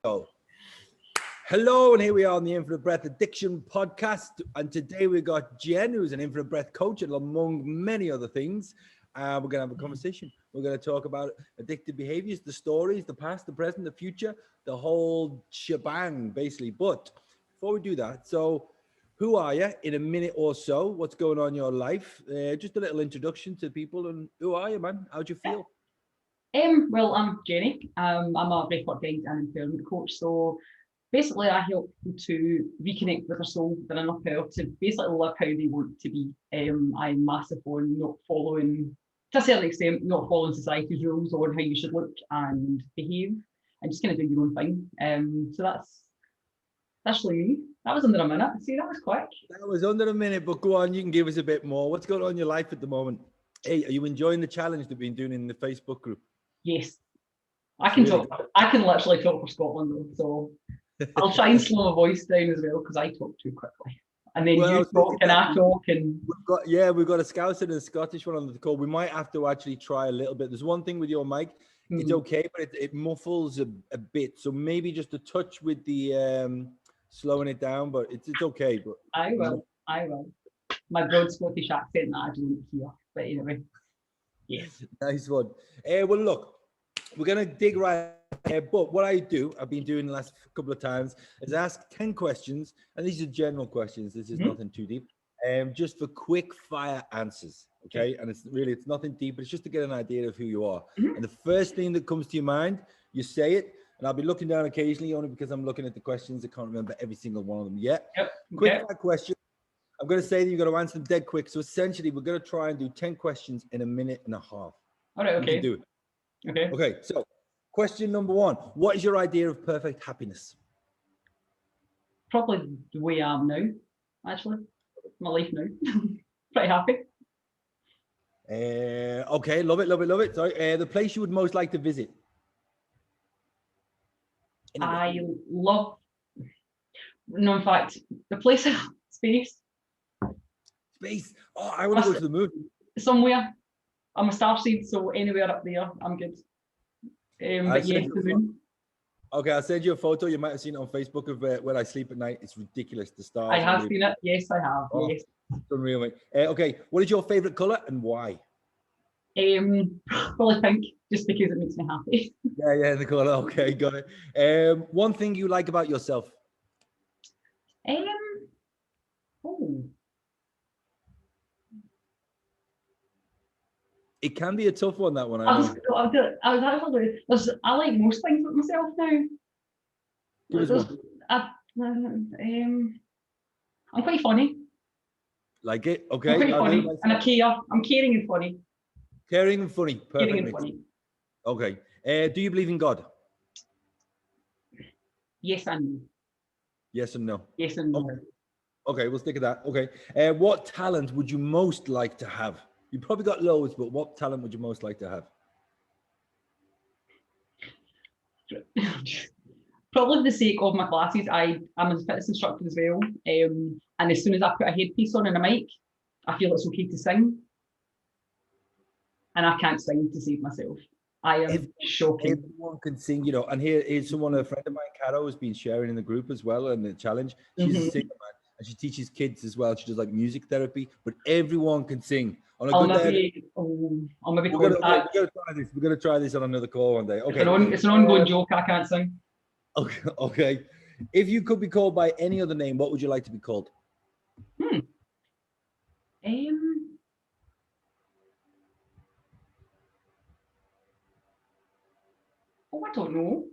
go. Hello, and here we are on the Infinite Breath Addiction podcast. And today we've got Jen, who's an Infinite Breath coach, and among many other things. We're going to have a conversation. We're going to talk about addictive behaviors, the stories, the past, the present, the future, the whole shebang, basically. But before we do that, so who are you in a minute or so? What's going on in your life? Just a little introduction to people. And who are you, man? How do you feel? Well, I'm Jenni. I'm a breathwork guide and empowerment coach. So basically, I help people to reconnect with their soul, their inner power, to basically live how they want to be. I'm massive on not following, to a certain extent, not following society's rules on how you should look and behave, and just kind of do your own thing. So that's really me. That was under a minute. See, that was quick. That was under a minute, but go on, you can give us a bit more. What's going on in your life at the moment? Hey, are you enjoying the challenge that we've been doing in the Facebook group? Yes. I can literally talk for Scotland though, so I'll try and slow my voice down as well because I talk too quickly. And then you talk and I talk and we've got a Scouse and a Scottish one on the call. We might have to actually try a little bit. There's one thing with your mic, it's okay, but it muffles a bit. So maybe just a touch with the slowing it down, but it's okay. But I will. My broad Scottish accent that I don't hear. But anyway. Yes. Nice one. Well, look, we're going to dig right in, but what I've been doing the last couple of times, is ask 10 questions, and these are general questions. This is nothing too deep, just for quick fire answers, okay? And it's nothing deep, it's just to get an idea of who you are. And the first thing that comes to your mind, you say it, and I'll be looking down occasionally, only because I'm looking at the questions. I can't remember every single one of them yet. Quick fire question. I'm going to say that you've got to answer them dead quick. So essentially, we're going to try and do 10 questions in a minute and a half. All right, okay. We can do it. Okay, so question number one. What is your idea of perfect happiness? Probably the way I am now, actually. My life now. Pretty happy. Okay, love it. Sorry, the place you would most like to visit? I love... No, in fact, the place... Space. Oh, I want to go to the moon. Somewhere. I'm a starseed, so anywhere up there, I'm good. But yes, the moon. Okay, I'll send you a photo. You might have seen it on Facebook of where I sleep at night. It's ridiculous. The stars. I have seen it. Yes, I have. Oh, yes. It's unreal, mate. Okay, what is your favorite color and why? Probably pink, just because it makes me happy. Yeah, the color. Okay, got it. One thing you like about yourself? It can be a tough one, that one. I like most things with myself now. I'm quite funny. Like it? Okay. I'm quite funny. And I'm caring and funny. Caring and funny. Perfect. Caring and funny. Okay. Do you believe in God? Yes and no. Yes and no. Yes and no. Okay, we'll stick with that. Okay. What talent would you most like to have? You probably got loads, but what talent would you most like to have? Probably for the sake of my classes, I'm a fitness instructor as well. And as soon as I put a headpiece on and a mic, I feel it's okay to sing. And I can't sing to save myself. I am shocking. Everyone can sing, and here's someone, a friend of mine, Caro, has been sharing in the group as well, and the challenge. She's a singer, man. And she teaches kids as well. She does like music therapy, but everyone can sing. On a good day, I'll maybe we're gonna try this on another call one day. Okay. It's an ongoing joke. I can't sing. Okay. If you could be called by any other name, what would you like to be called? I don't know.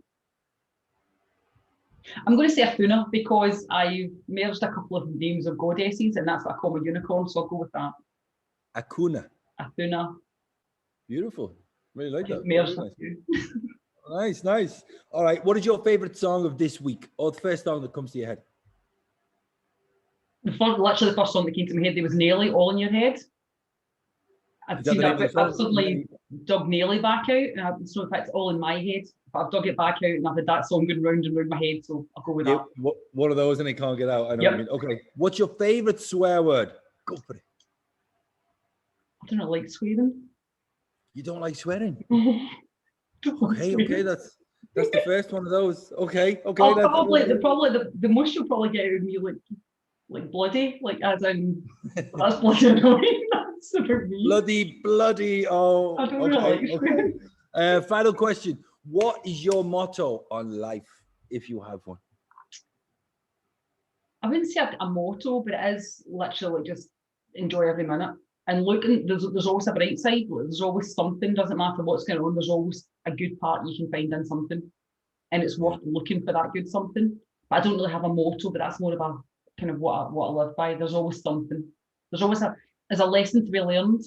I'm going to say Athena because I've merged a couple of names of goddesses, and that's what I call my unicorn, so I'll go with that. Athena. Beautiful. Really like that. Merged Nice. All right. What is your favorite song of this week, or the first song that comes to your head? Literally the first song that came to my head, there was Nelly, All in Your Head. I've suddenly dug Nelly back out, and so in fact, it's all in my head. But I've dug it back out, and I've had that song going round and round my head, so I'll go with that. One of those, and it can't get out. I know what I mean. Okay, what's your favorite swear word? Go for it. I don't like swearing. You don't like swearing? Okay, that's That's the first one of those. Okay. Oh, the most you'll probably get out of me like bloody, like as in that's bloody annoying. That's for me. Bloody. Oh, I don't okay. really Okay. Final question. What is your motto on life, if you have one? I wouldn't say a motto, but it is literally just enjoy every minute. And looking, there's always a bright side. There's always something. Doesn't matter what's going on. There's always a good part you can find in something, and it's worth looking for that good something. But I don't really have a motto, but that's more of a kind of what I live by. There's always something. There's always there's a lesson to be learned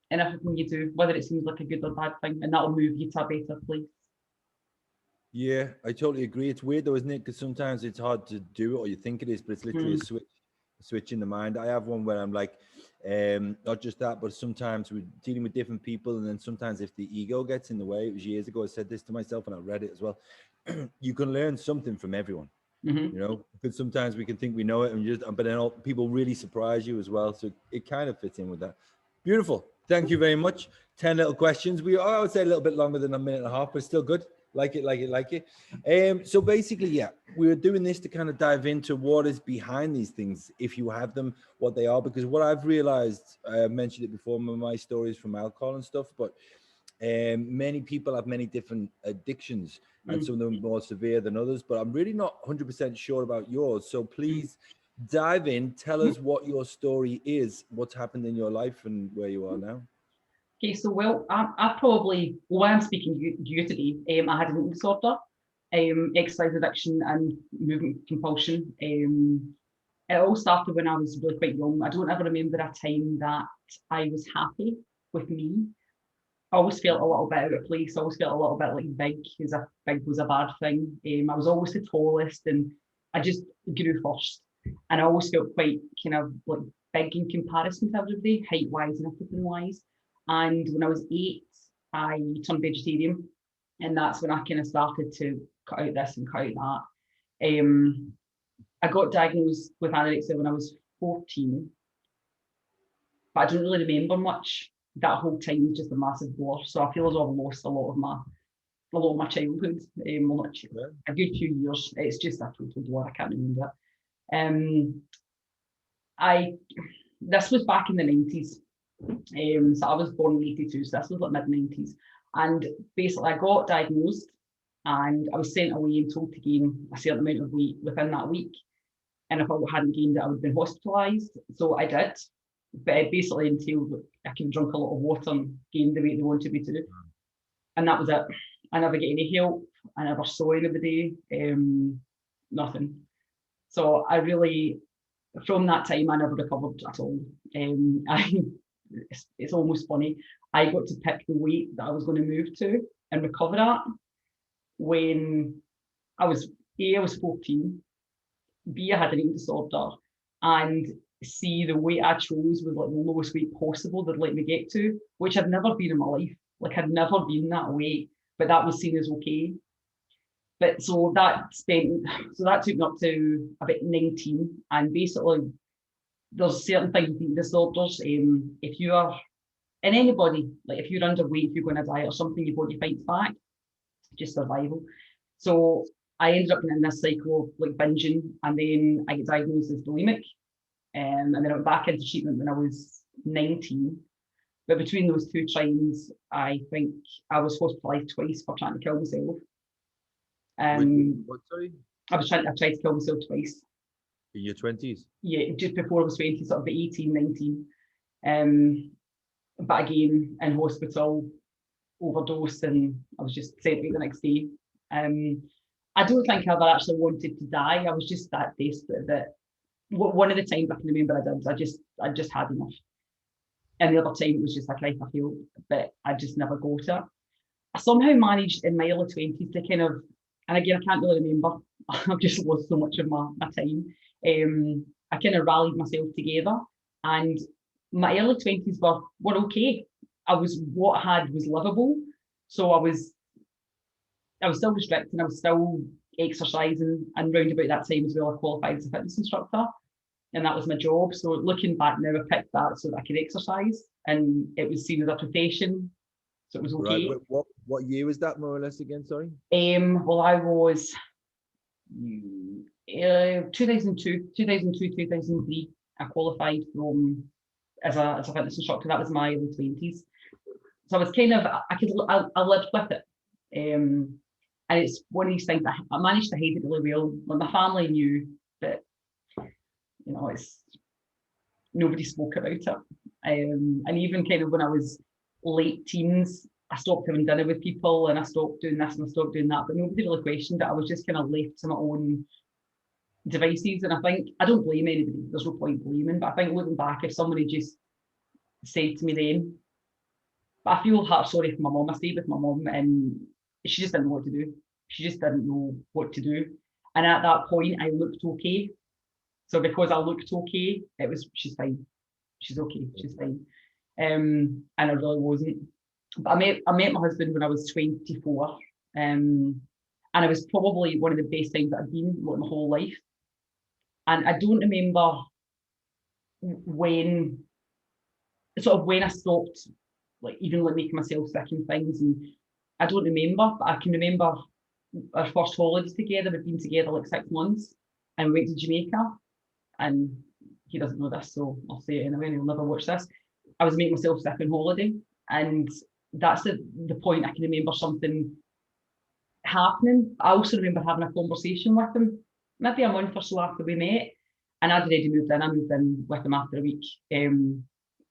in everything you do, whether it seems like a good or bad thing, and that'll move you to a better place. Yeah, I totally agree. It's weird though, isn't it? Because sometimes it's hard to do it, or you think it is, but it's literally a switch in the mind. I have one where I'm like, not just that, but sometimes we're dealing with different people, and then sometimes if the ego gets in the way, it was years ago I said this to myself, and I read it as well. You can learn something from everyone, you know, because sometimes we can think we know it, but then people really surprise you as well. So it kind of fits in with that. Beautiful. Thank you very much. 10 little questions. I would say a little bit longer than a minute and a half, but still good. Like it. So basically, yeah, we're doing this to kind of dive into what is behind these things, if you have them, what they are. Because what I've realized, I mentioned it before, my stories from alcohol and stuff, but many people have many different addictions, and some of them more severe than others. But I'm really not 100% sure about yours. So please dive in. Tell us what your story is, what's happened in your life, and where you are now. Okay, so I probably, when I'm speaking to you today, I had an eating disorder, exercise addiction and movement compulsion. It all started when I was really quite young. I don't ever remember a time that I was happy with me. I always felt a little bit out of place. I always felt a little bit like big, as if big was a bad thing. I was always the tallest, and I just grew first. And I always felt quite kind of like big in comparison to everybody, height-wise and everything-wise. And when I was 8, I turned vegetarian, and that's when I kind of started to cut out this and cut out that. I got diagnosed with anorexia when I was 14, but I don't really remember much. That whole time was just a massive blur. So I feel as though I've lost a lot of my childhood, a good few years. It's just a total blur. I can't remember it. This was back in the 90s. So I was born in 82, so this was like mid-90s. And basically I got diagnosed, and I was sent away and told to gain a certain amount of weight within that week. And if I hadn't gained it, I would have been hospitalised. So I did. But it basically entailed I could drink a lot of water and gain the weight they wanted me to do. And that was it. I never get any help. I never saw anybody. Nothing. So I really, from that time, I never recovered at all. It's almost funny. I got to pick the weight that I was going to move to and recover at when I was 14, B, I had an eating disorder, and C, the weight I chose was like the lowest weight possible they'd let me get to, which I'd never been in my life. Like I'd never been that weight, but that was seen as okay. But so that took me up to about 19, and basically there's certain things with eating disorders. If you are in anybody, like if you're underweight, if you're going to diet or something, your body fights back, just survival. So I ended up in this cycle of like binging, and then I get diagnosed as bulimic, and then I went back into treatment when I was 19. But between those two times, I think I was hospitalised twice for trying to kill myself. What, sorry? I tried to kill myself twice. In your 20s? Yeah, just before I was 20, sort of 18, 19. But again, in hospital, overdose, and I was just sent out the next day. I don't think I ever actually wanted to die. I was just that desperate that one of the times I can remember I just had enough. And the other time it was just like, right, I feel, but I just never got it. I somehow managed in my early 20s to kind of, and again, I can't really remember. I've just lost so much of my time. I kind of rallied myself together, and my early 20s were okay. What I had was livable. So I was still restricting, I was still exercising, and round about that time as well, I qualified as a fitness instructor, and that was my job. So looking back now, I picked that so that I could exercise, and it was seen as a profession, so it was okay. Right. What year was that, more or less, again? Sorry. Well, I was 2002, 2003. I qualified from as a fitness instructor. That was my early 20s. So I was kind of, I lived with it. And it's one of these things I managed to hide it really well. Like my family knew that, you know, nobody spoke about it. And even kind of when I was late teens, I stopped having dinner with people and I stopped doing this and I stopped doing that, but nobody really questioned it. I was just kind of left to my own devices. And I think, I don't blame anybody, there's no point blaming, but I think looking back, if somebody just said to me then, but I feel heart sorry for my mum. I stayed with my mum and she just didn't know what to do. She just didn't know what to do. And at that point, I looked okay. So because I looked okay, it was, she's fine. She's okay, she's fine. And I really wasn't. But I met my husband when I was 24. And it was probably one of the best times that I've been like, my whole life. And I don't remember when I stopped like even like making myself sick and things, and I don't remember, but I can remember our first holidays together. We'd been together like 6 months and we went to Jamaica, and he doesn't know this, so I'll say it anyway, and he'll never watch this. I was making myself sick on holiday, and that's the point I can remember something happening. I also remember having a conversation with him, maybe a month or so after we met, and I'd already moved in. I moved in with him after a week.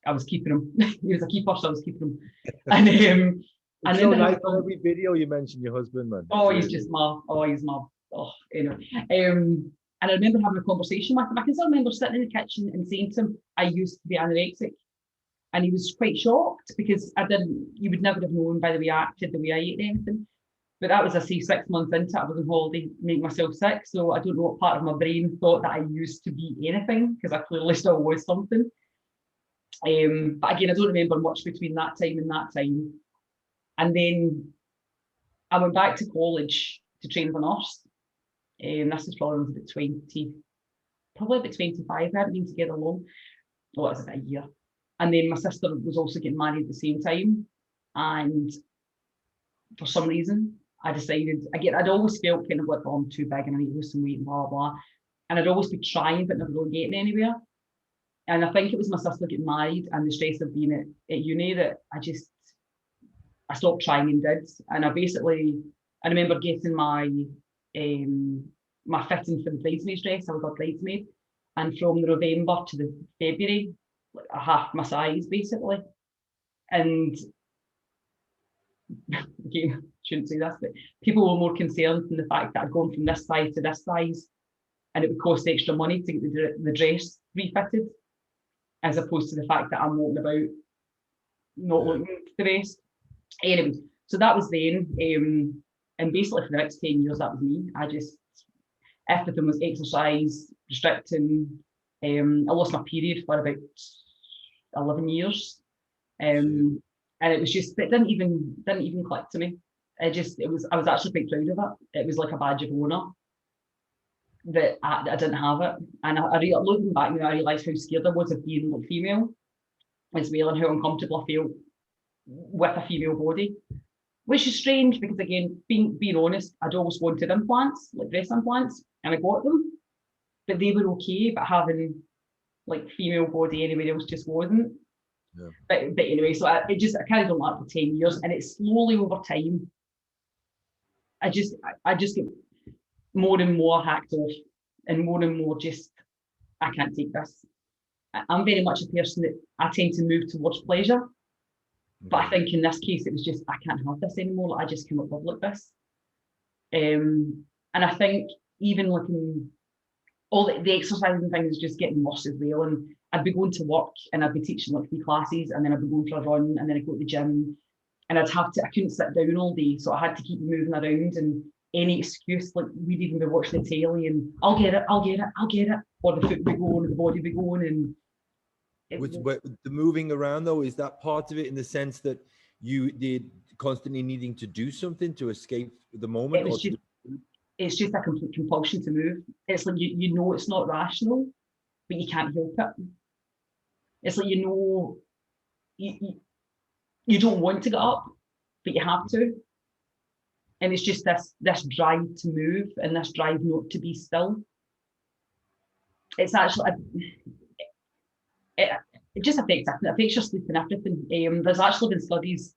I was keeping him. He was a keeper, so I was keeping him. And it's so nice on every video you mention your husband, man. Oh, he's just anyway. And I remember having a conversation with him. I can still remember sitting in the kitchen and saying to him, I used to be anorexic. And he was quite shocked because you would never have known by the way I acted, the way I ate anything. But that was, I say, 6 months into it. I was on holiday, making myself sick. So I don't know what part of my brain thought that I used to be anything, because I clearly still was something. But again, I don't remember much between that time and that time. And then I went back to college to train as a nurse. This is probably about 20, probably about 25. We hadn't been together long. Well, it was about a year. And then my sister was also getting married at the same time. And for some reason, I decided, again, I'd always felt kind of like, oh, I'm too big and I need to lose some weight and blah, blah, blah. And I'd always be trying, but never really getting anywhere. And I think it was my sister getting married and the stress of being at uni that I stopped trying and did. And I remember getting my fitting for the bridesmaid dress. I was a bridesmaid. And from the November to the February, like half my size basically. And again, shouldn't say this, but people were more concerned in the fact that I'd gone from this size to this size and it would cost extra money to get the dress refitted, as opposed to the fact that I'm walking about not looking the best. Anyway, so that was then, and basically for the next 10 years, that was me. Everything was exercise, restricting. I lost my period for about 11 years. And it was just, it didn't even click to me. I was actually quite proud of it. It was like a badge of honour that I didn't have it. And looking back, I realised how scared I was of being like female as well, and how uncomfortable I felt with a female body, which is strange because, again, being honest, I'd always wanted implants, like breast implants, and I got them, but they were okay, but having like female body anywhere else just wasn't. Yeah. But anyway, so I carried on that for 10 years, and it's slowly over time, I just get more and more hacked off, and more just, I can't take this. I'm very much a person that I tend to move towards pleasure. But I think in this case, it was just, I can't have this anymore. Like, I just cannot live like this. And I think even looking, all the exercise and things is just getting worse as well. And I'd be going to work and I'd be teaching like 3 classes, and then I'd be going for a run, and then I'd go to the gym, and I couldn't sit down all day. So I had to keep moving around, and any excuse, like we'd even be watching the telly and I'll get it. Or the foot be going, or the body be going. And the moving around, though, is that part of it, in the sense that you did constantly needing to do something to escape the moment? It's just a complete compulsion to move. It's like you know it's not rational, but you can't help it. It's like you don't want to get up, but you have to. And it's just this drive to move and this drive not to be still. It's actually, it just affects your sleep and everything. There's actually been studies.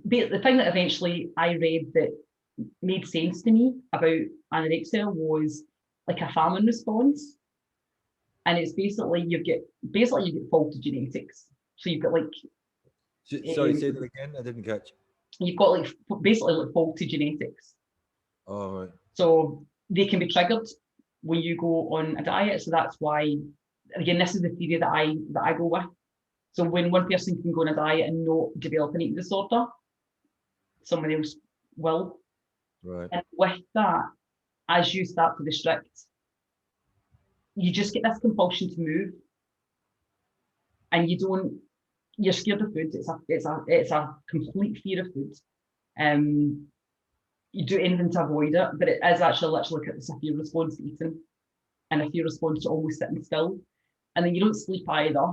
The thing that eventually I read that made sense to me about anorexia was like a famine response. And it's basically you get faulty genetics. So you've got like sorry, say that again. I didn't catch. You've got like basically like faulty genetics. Oh, right. So they can be triggered when you go on a diet. So that's why, again, this is the theory that I go with. So when one person can go on a diet and not develop an eating disorder, someone else will. Right. And with that, as you start to restrict, you just get this compulsion to move, and you're scared of food. It's a complete fear of food. You do anything to avoid it, but it is actually literally like it's a fear response to eating and a fear response to always sitting still. And then you don't sleep either.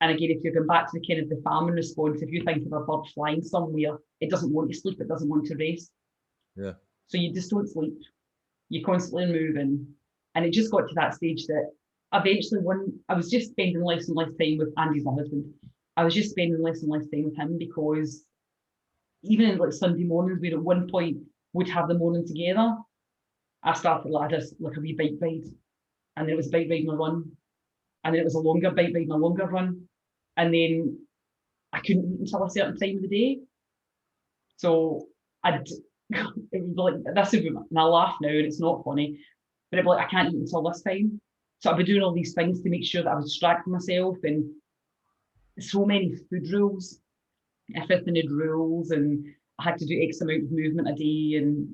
And again, if you're going back to the kind of the famine response, if you think of a bird flying somewhere, it doesn't want to sleep, it doesn't want to rest. Yeah. So you just don't sleep. You're constantly moving. And it just got to that stage that eventually I was just spending less and less time with Andy's my husband. I was just spending less and less time with him because even in like Sunday mornings, we at one point would have the morning together. I started like a wee bike ride, and then it was bike ride and a run, and then it was a longer bike ride and a longer run, and then I couldn't eat until a certain time of the day. So it was like this would be, and I laugh now, and it's not funny, but it'd be like I can't eat until this time. So I'd be doing all these things to make sure that I was distracting myself, and so many food rules. Everything had rules, and I had to do X amount of movement a day, and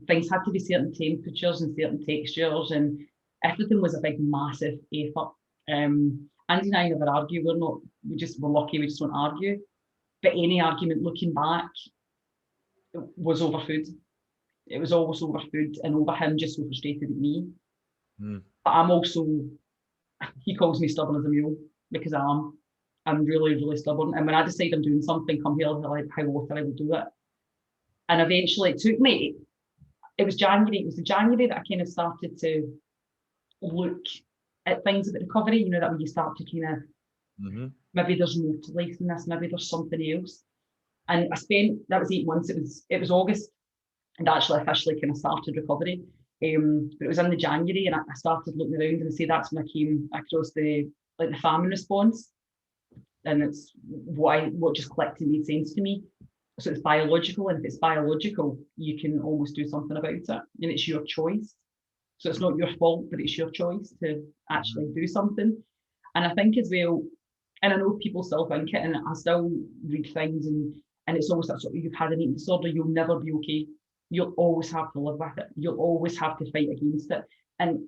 things had to be certain temperatures and certain textures, and everything was a big, massive effort. Andy and I never argue. We're lucky. We just don't argue. But any argument, looking back, was over food. It was always over food, and over him just so frustrated at me. But I'm also, he calls me stubborn as a mule because I'm really, really stubborn. And when I decide I'm doing something, come here, like how water I will do it. And eventually it took me, it was January that I kind of started to look at things about recovery, you know, that when you start to kind of, maybe there's more to life than this, maybe there's something else. And that was 8 months, it was August, and actually officially kind of started recovery. But it was in the January, and I started looking around, and I say that's when I came across the famine response. And it's what just clicked and made sense to me. So it's biological, and if it's biological, you can always do something about it, and it's your choice. So it's not your fault, but it's your choice to actually do something. And I think as well, and I know people still think it, and I still read things, and it's always that sort of, you've had an eating disorder, you'll never be okay. You'll always have to live with it. You'll always have to fight against it. And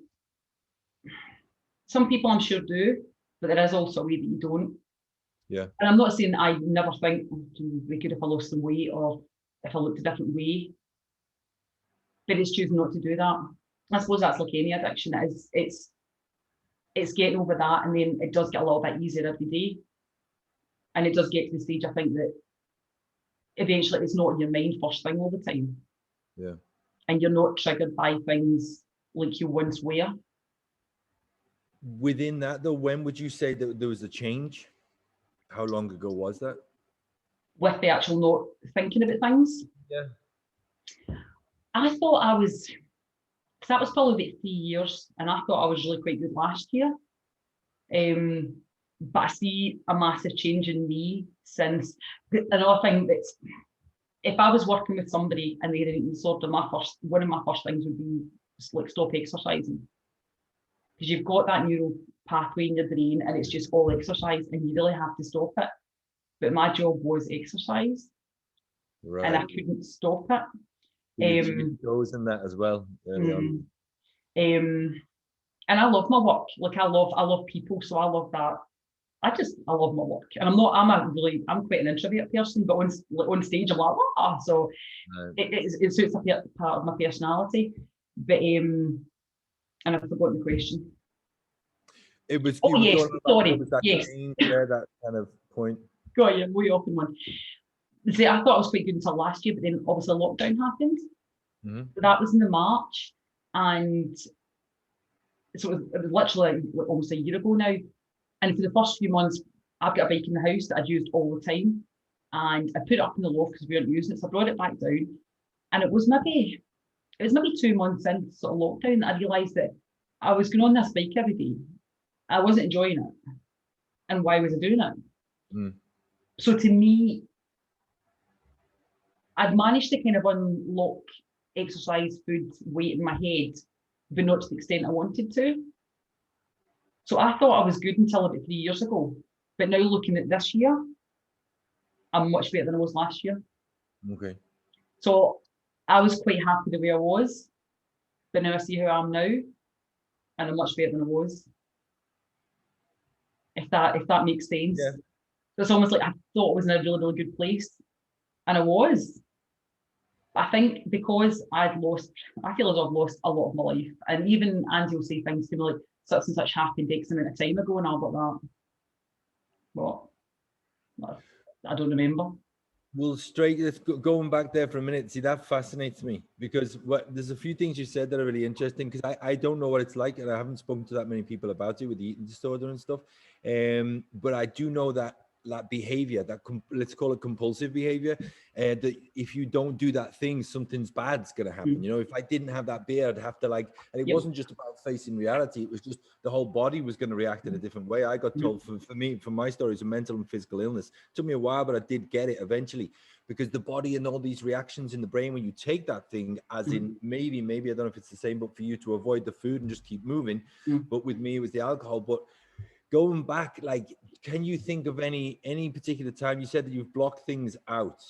some people I'm sure do, but there is also a way that you don't. Yeah. And I'm not saying that I never think, we could if I lost some weight or if I looked a different way, but it's choosing not to do that. I suppose that's like any addiction. It's getting over that, and then it does get a little bit easier every day. And it does get to the stage, I think, that eventually it's not in your mind first thing all the time. Yeah. And you're not triggered by things like you once were. Within that though, when would you say that there was a change? How long ago was that? With the actual not thinking about things? Yeah. I thought I was, because that was probably about 3 years, and I thought I was really quite good last year. But I see a massive change in me since. Another thing that's, if I was working with somebody and they had an eating disorder, one of my first things would be like stop exercising. Because you've got that neural pathway in your brain, and it's just all exercise, and you really have to stop it. But my job was exercise, right. And I couldn't stop it. You chose in that as well. And I love my work. Like I love people, so I love that. I love my work, and I'm quite an introvert person, but on stage I'm like, ah, so right. It suits a part of my personality. But and I've forgotten the question. It was. Oh yes, sorry. Yes. That kind of point. Got you. Way off in one. See, I thought I was quite good until last year, but then obviously lockdown happened. So that was in the March, and so it was literally like almost a year ago now. And for the first few months, I've got a bike in the house that I'd used all the time, and I put it up in the loft because we weren't using it, so I brought it back down. And it was maybe 2 months into sort of lockdown that I realised that I was going on this bike every day. I wasn't enjoying it, and why was I doing it? So to me, I'd managed to kind of unlock exercise, food, weight in my head, but not to the extent I wanted to. So I thought I was good until about 3 years ago. But now looking at this year, I'm much better than I was last year. Okay. So I was quite happy the way I was, but now I see how I am now, and I'm much better than I was. If that makes sense. Yeah. It's almost like I thought I was in a really, really good place, and I was. I think because I feel as I've lost a lot of my life. And even Andy will say things to me like, such and such happened X amount of time ago, and I'll be like, what? I don't remember. Well, let's going back there for a minute. See, that fascinates me because there's a few things you said that are really interesting because I don't know what it's like, and I haven't spoken to that many people about it with the eating disorder and stuff. But I do know that behavior, let's call it compulsive behavior, that if you don't do that thing, something's bad's gonna happen. You know, if I didn't have that beer, I'd have to and it wasn't just about facing reality, it was just the whole body was going to react in a different way. I got told for me, from my story, it's a mental and physical illness. It took me a while, but I did get it eventually, because the body and all these reactions in the brain, when you take that thing, as in maybe I don't know if it's the same, but for you to avoid the food and just keep moving. But with me, it was the alcohol. But going back, can you think of any particular time? You said that you've blocked things out.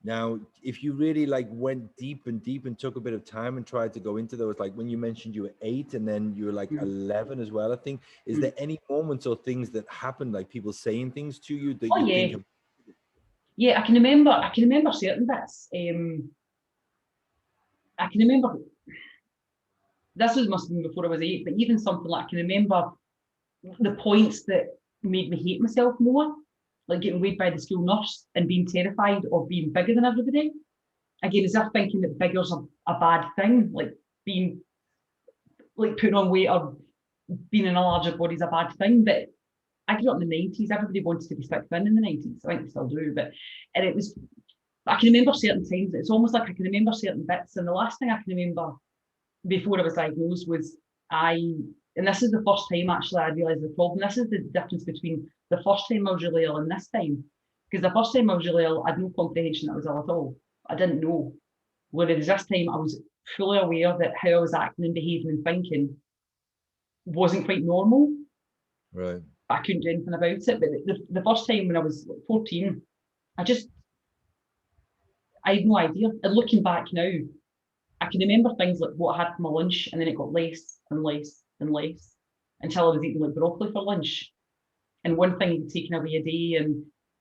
Now, if you really went deep and took a bit of time and tried to go into those, like when you mentioned you were 8 and then you were 11 as well, I think, is there any moments or things that happened, like people saying things to you that you think of? Yeah, I can remember certain bits. I can remember, must have been before I was 8, but even something like I can remember the points that made me hate myself more, like getting weighed by the school nurse and being terrified of being bigger than everybody. Again, as if thinking that bigger's a bad thing, like being putting on weight or being in a larger body is a bad thing. But I grew up in the 90s. Everybody wanted to be stick thin in the 90s. I think they still do. And it was, I can remember certain times. It's almost like I can remember certain bits. And the last thing I can remember before I was diagnosed was and this is the first time actually I realised the problem. This is the difference between the first time I was really ill and this time. Because the first time I was really ill, I had no comprehension that I was ill at all. I didn't know. Whereas this time I was fully aware that how I was acting and behaving and thinking wasn't quite normal. Right. I couldn't do anything about it. But the first time when I was 14, I had no idea. And looking back now, I can remember things like what I had for my lunch, and then it got less and less and less until I was eating broccoli for lunch. And one thing had taken away a day,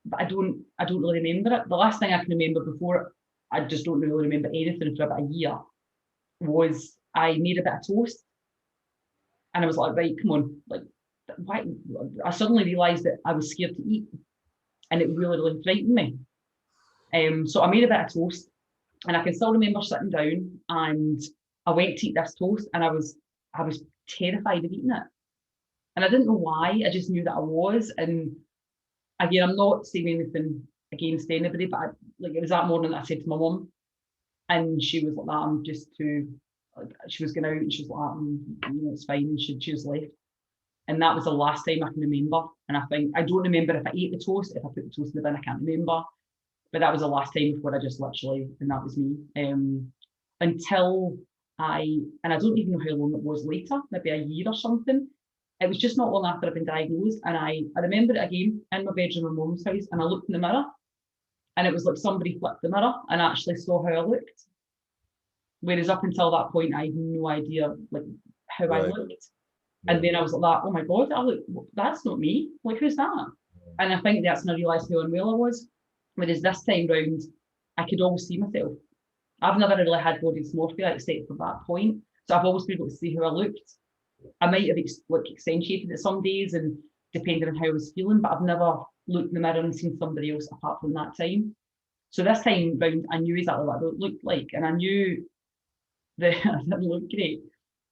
but I don't really remember it. The last thing I can remember before, I just don't really remember anything for about a year, was I made a bit of toast. And I was like, right, come on, why? I suddenly realised that I was scared to eat, and it really, really frightened me. So I made a bit of toast, and I can still remember sitting down, and I went to eat this toast, and I was terrified of eating it, and I didn't know why. I just knew that I was. And again, I'm not saying anything against anybody, but it was that morning that I said to my mum, and she was like, "I'm just too." She was going out, and she was like, "It's fine," and she just left. And that was the last time I can remember. And I don't remember if I ate the toast, if I put the toast in the bin, I can't remember. But that was the last time before I just literally, and that was me. Until and I don't even know how long it was later, maybe a year or something. It was just not long after I'd been diagnosed. And I remember it again in my bedroom in my mum's house, and I looked in the mirror, and it was like somebody flipped the mirror and actually saw how I looked. Whereas up until that point, I had no idea how I looked. And then I was like, oh my God, that's not me. Who's that? And I think that's when I realised how unwell I was. Whereas this time round, I could always see myself. I've never really had body dysmorphia except for that point. So I've always been able to see how I looked. I might have accentuated it some days and depending on how I was feeling, but I've never looked in the mirror and seen somebody else apart from that time. So this time round, I knew exactly what it looked like, and I knew that it didn't look great.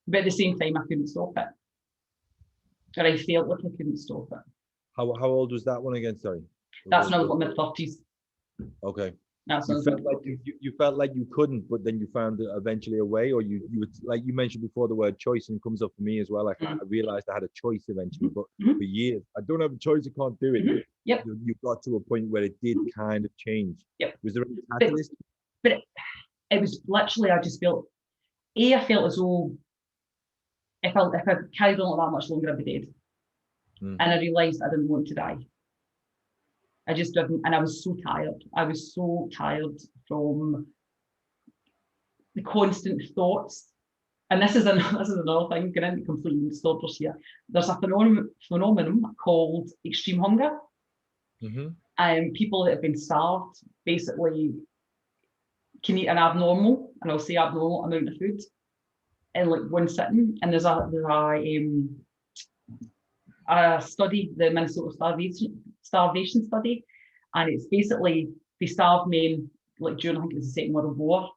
But at the same time, I couldn't stop it. Or I felt like I couldn't stop it. How old was that one again? Sorry. That's when I was like mid-30s. Okay. That's You felt like you felt like you couldn't, but then you found eventually a way, or you would, like you mentioned before, the word choice, and it comes up for me as well. Like I realized I had a choice eventually, but for years I don't have a choice. I can't do it. Yep. You got to a point where it did kind of change. Yep. Was there any catalyst? But it was literally, I just felt, I felt as though if I carried on like that much longer, I'd be dead. And I realised I didn't want to die. I just didn't, and I was so tired. I was so tired from the constant thoughts. And this is another thing, going into completely stoppers here. There's a phenomenon called extreme hunger. People that have been starved basically can eat an abnormal, and I'll say abnormal amount of food in like one sitting. And there's a study, the Minnesota starvation study, and it's basically they starved men like during, I think it was the Second World War,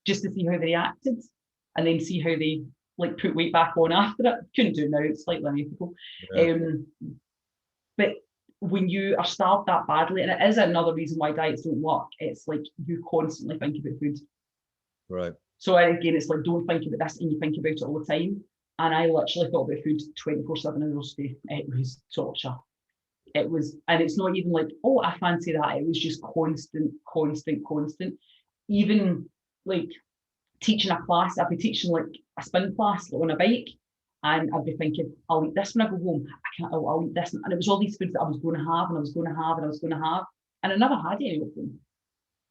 just to see how they reacted, and then see how they like put weight back on after it. Couldn't do it now, it's slightly unethical. But when you are starved that badly, and it is another reason why diets don't work, it's like you constantly think about food. Right. So again, it's like, don't think about this, and you think about it all the time. And I literally thought about food 24/7 hours a day. It was torture. It was, and it's not even like, oh, I fancy that. It was just constant. Even like teaching a class, I'd be teaching like a spin class on a bike, and I'd be thinking, I'll eat this when I go home. I'll eat this. And it was all these foods that I was going to have, and I was going to have, and I was going to have. And I never had any of them.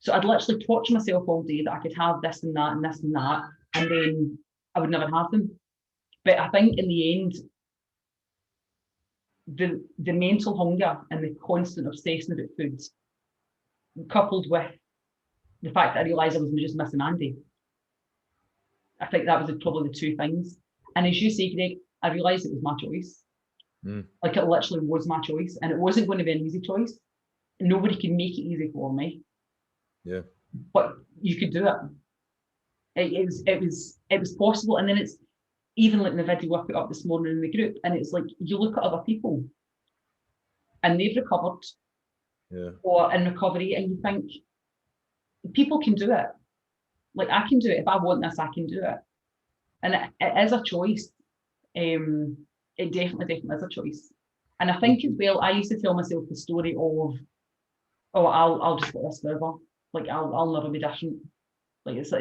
So I'd literally torture myself all day that I could have this and that and this and that, and then I would never have them. But I think in the end, the mental hunger and the constant obsession about food, coupled with the fact that I realised I was just missing Andy, I think that was probably the two things. And as you say, Greg, I realised it was my choice. Like it literally was my choice, and it wasn't going to be an easy choice. Nobody could make it easy for me. Yeah. But you could do it. It was possible. And then it's even like the video I put up this morning in the group, and it's like you look at other people and they've recovered or in recovery, and you think people can do it. Like I can do it. If I want this, I can do it. And it is a choice. It definitely is a choice. And I think as well, I used to tell myself the story of, oh, I'll just let this forever. Like I'll never be different. Like it's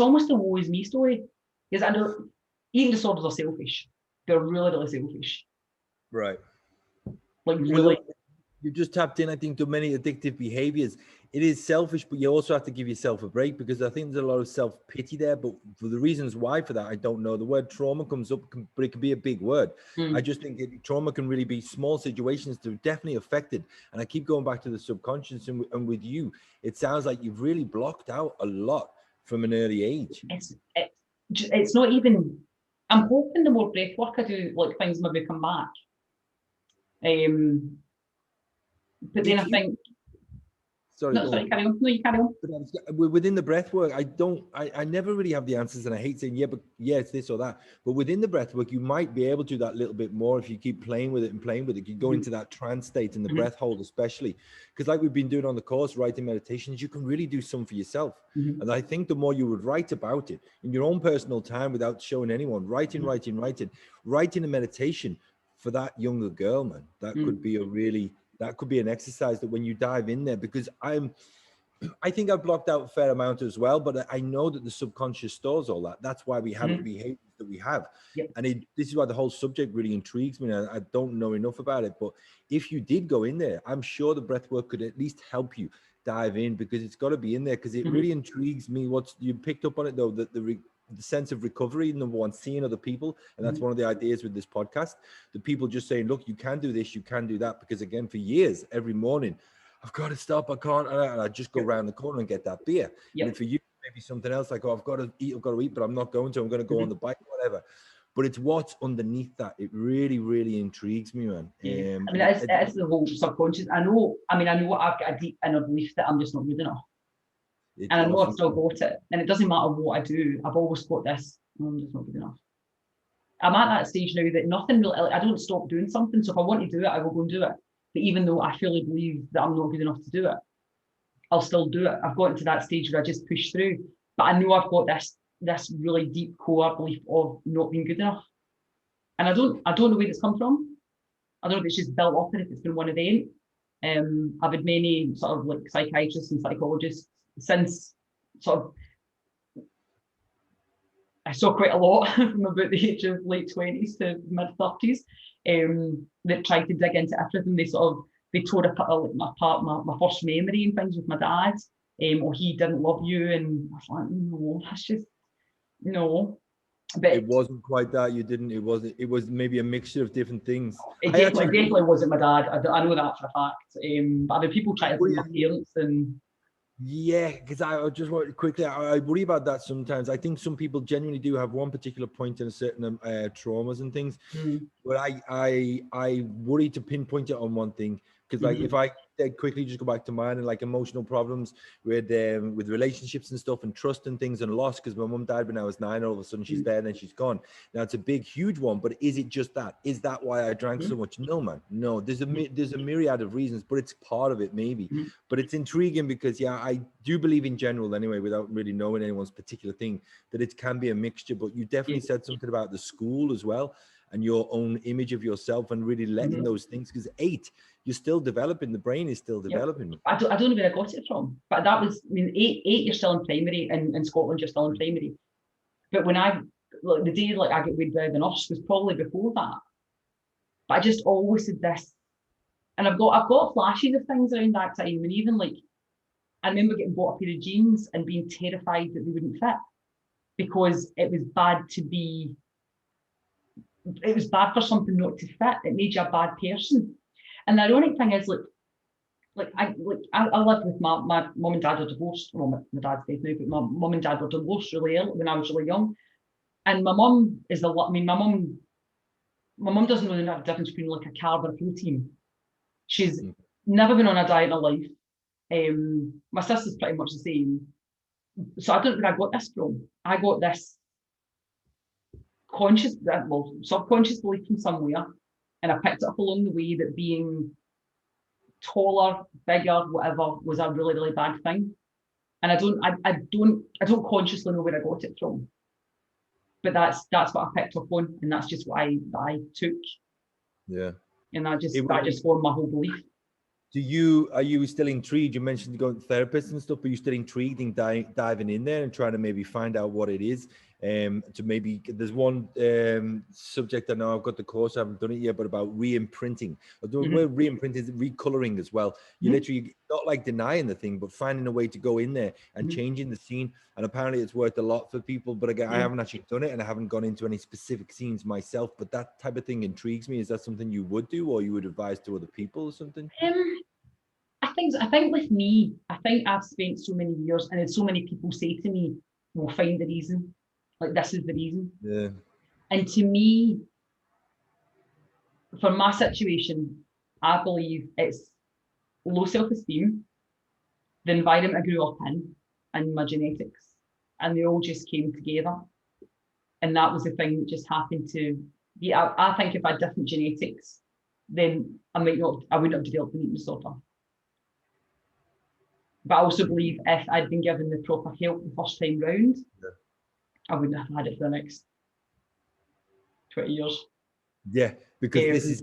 almost a woe is me story, because I know eating disorders are selfish. They're really, really selfish. Right. Like really. You just tapped in, I think, to many addictive behaviors. It is selfish, but you also have to give yourself a break, because I think there's a lot of self-pity there. But for the reasons why for that, I don't know. The word trauma comes up, but it can be a big word. I just think trauma can really be small situations that are definitely affected. And I keep going back to the subconscious, and with you, it sounds like you've really blocked out a lot from an early age. It's not even, I'm hoping the more breath work I do, like things maybe come back. But then I think, carry on. No, you carry on. Within the breath work, I never really have the answers, and I hate saying, yeah, it's this or that. But within the breath work, you might be able to do that little bit more if you keep playing with it. You go into that trance state in the breath hold, especially. Because like we've been doing on the course, writing meditations, you can really do some for yourself. And I think the more you would write about it in your own personal time without showing anyone, writing a meditation for that younger girl, man, that could be that could be an exercise that when you dive in there, because I think I've blocked out a fair amount as well, but I know that the subconscious stores all that. That's why we have the behaviors that we have. And this is why the whole subject really intrigues me. I don't know enough about it, but if you did go in there, I'm sure the breath work could at least help you dive in, because it's got to be in there, because it really intrigues me. You picked up on it though, that the sense of recovery, number one, seeing other people. And that's one of the ideas with this podcast, the people just saying, look, you can do this, you can do that. Because again, for years, every morning, I've got to stop, I can't, and I just go around the corner and get that beer. And for you, maybe something else like, oh, I've got to eat, but I'm not going to, I'm going to go on the bike, whatever. But it's what's underneath that. It really, really intrigues me, man. I mean, it's the whole subconscious. I know I've got a deep inner belief that I'm just not good enough. And I know I've still got it. And it doesn't matter what I do, I've always got this, I'm just not good enough. I'm at that stage now that nothing really, I don't stop doing something. So if I want to do it, I will go and do it. But even though I fully believe that I'm not good enough to do it, I'll still do it. I've gotten to that stage where I just push through. But I know I've got this really deep core belief of not being good enough. And I don't know where it's come from. I don't know if it's just built up and if it's been one event. I've had many sort of like psychiatrists and psychologists since sort of, I saw quite a lot from about the age of late 20s to mid 30s that tried to dig into everything. They tore apart my first memory and things with my dad. Or he didn't love you, and I was like, no, that's just no. But it wasn't quite that. You didn't. It was maybe a mixture of different things. It definitely wasn't my dad. I know that for a fact. But other people try to blame my parents and. Yeah, because I just want quickly. I worry about that sometimes. I think some people genuinely do have one particular point in a certain traumas and things, but I worry to pinpoint it on one thing. Because like if I quickly just go back to mine and like emotional problems with relationships and stuff and trust and things and loss, because my mum died when I was 9, all of a sudden she's there and then she's gone. Now it's a big, huge one, but is it just that? Is that why I drank so much? No, man, no. There's a myriad of reasons, but it's part of it maybe. But it's intriguing because I do believe in general anyway, without really knowing anyone's particular thing, that it can be a mixture. But you definitely said something about the school as well and your own image of yourself and really letting those things, because 8, you're still developing, the brain is still developing. I don't know where I got it from, but that was, 8 you're still in primary, and in Scotland you're still in primary. But when the day I got weighed by the nurse was probably before that. But I just always said this, and I've got flashes of things around that time, and even like, I remember getting bought a pair of jeans and being terrified that they wouldn't fit, because it was bad for something not to fit. It made you a bad person. And the ironic thing is, I lived with my mum and dad are divorced. Well, my dad's dead now, but my mum and dad were divorced really early when I was really young. And my mum my mum doesn't know the difference between like a carb and a protein. She's never been on a diet in her life. My sister's pretty much the same. So I don't know where I got this from. I got this subconscious belief from somewhere, and I picked it up along the way that being taller, bigger, whatever was a really, really bad thing. And I don't consciously know where I got it from. But that's what I picked up on, and that's just what I took. Yeah. And that just formed my whole belief. Are you still intrigued? You mentioned going to therapists and stuff, but you still intrigued in diving in there and trying to maybe find out what it is? There's one subject I know I've got the course, I haven't done it yet, but about re-imprinting. The word re-imprinting is recoloring as well. You literally not like denying the thing, but finding a way to go in there and changing the scene. And apparently it's worked a lot for people, but again, I haven't actually done it and I haven't gone into any specific scenes myself, but that type of thing intrigues me. Is that something you would do, or you would advise to other people or something? I think with me, I think I've spent so many years, and then so many people say to me, "We'll find the reason. Like, this is the reason." Yeah. And to me, for my situation, I believe it's low self-esteem, the environment I grew up in, and my genetics. And they all just came together. And that was the thing that just happened to be. I think if I had different genetics, then I wouldn't have developed an eating disorder. But I also believe if I'd been given the proper help the first time round, I wouldn't have had it for the next 20 years. Yeah, because this is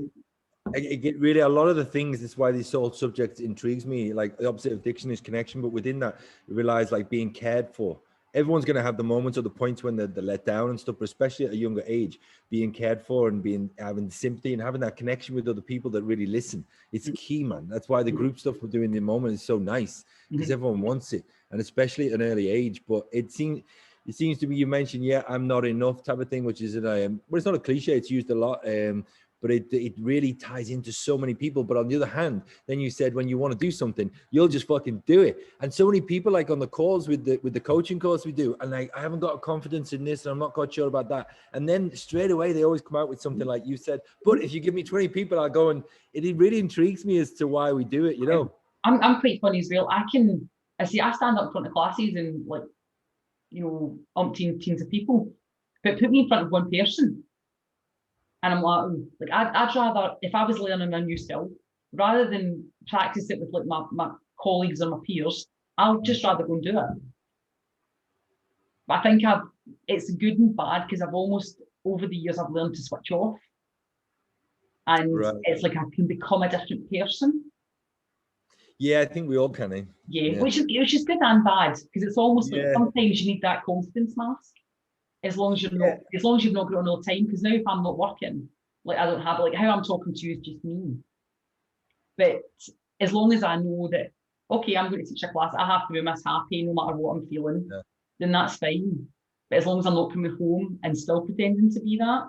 really a lot of the things. This is why this whole subject intrigues me. Like the opposite of addiction is connection, but within that, you realize like being cared for. Everyone's going to have the moments or the points when they're let down and stuff, but especially at a younger age, being cared for and having sympathy and having that connection with other people that really listen. It's key, man. That's why the group stuff we're doing in the moment is so nice, because everyone wants it, and especially at an early age. But it seems to be, you mentioned, I'm not enough type of thing, which is but it's not a cliche. It's used a lot. But it really ties into so many people. But on the other hand, then you said when you want to do something, you'll just fucking do it. And so many people, like on the calls with the coaching course we do, and like, I haven't got confidence in this and I'm not quite sure about that. And then straight away, they always come out with something like you said, but if you give me 20 people, I'll go. And it really intrigues me as to why we do it, you know. I'm quite funny as well. I stand up in front of classes and like, you know, umpteens of people, but put me in front of one person. And I'm like, I'd rather, if I was learning a new skill, rather than practice it with like my colleagues or my peers, I'll just rather go and do it. But I think it's good and bad because I've almost, over the years, I've learned to switch off. And it's like I can become a different person. Yeah, I think we all can. Yeah, which is good and bad, because it's almost like sometimes you need that confidence mask. As long as you're not, as long as you've not got all the time. Because now if I'm not working, like I don't have like how I'm talking to you is just me. But as long as I know that, okay, I'm going to teach a class, I have to be Miss Happy no matter what I'm feeling, then that's fine. But as long as I'm not coming home and still pretending to be that,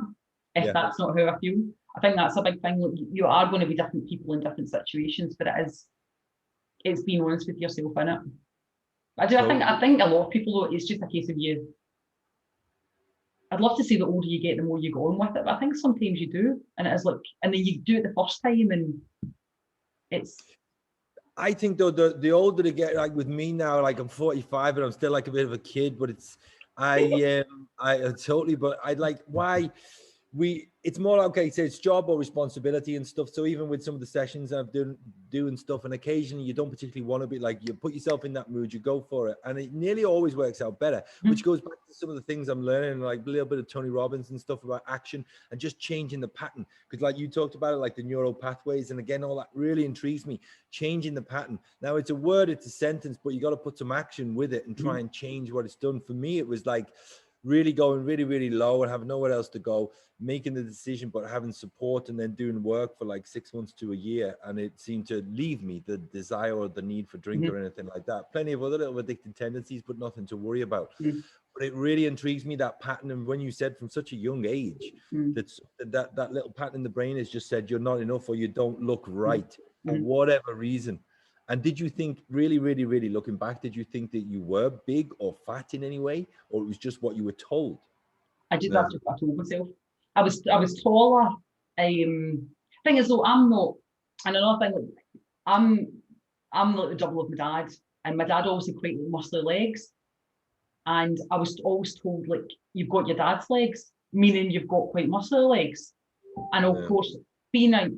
if that's not how I feel, I think that's a big thing. Like, you are going to be different people in different situations, but it's being honest with yourself in it. I think a lot of people, though, it's just a case of you. I'd love to say the older you get, the more you go on with it, but I think sometimes you do, and it is like, and then you do it the first time, and it's. I think though the older they get, like with me now, like I'm 45 and I'm still like a bit of a kid, but I totally, but I'd like why. It's more like, okay, so it's job or responsibility and stuff. So even with some of the sessions I've doing stuff, and occasionally you don't particularly want to be like, you put yourself in that mood, you go for it, and it nearly always works out better, which goes back to some of the things I'm learning, like a little bit of Tony Robbins and stuff about action and just changing the pattern. Because like you talked about it, like the neural pathways, and again, all that really intrigues me, changing the pattern. Now it's a word, it's a sentence, but you got to put some action with it and try and change what it's done. For me, it was like really going really, really low and having nowhere else to go, making the decision, but having support and then doing work for like 6 months to a year. And it seemed to leave me the desire or the need for drink or anything like that. Plenty of other little addictive tendencies, but nothing to worry about. But it really intrigues me, that pattern. And when you said from such a young age, that little pattern in the brain has just said, you're not enough or you don't look right for whatever reason. And did you think, really, really, really looking back, did you think that you were big or fat in any way, or it was just what you were told? That's just what I told myself. I was taller. Thing is though, I'm not, and another thing, like I'm like the double of my dad, and my dad always had quite muscly legs, and I was always told like, you've got your dad's legs, meaning you've got quite muscly legs, and of course being a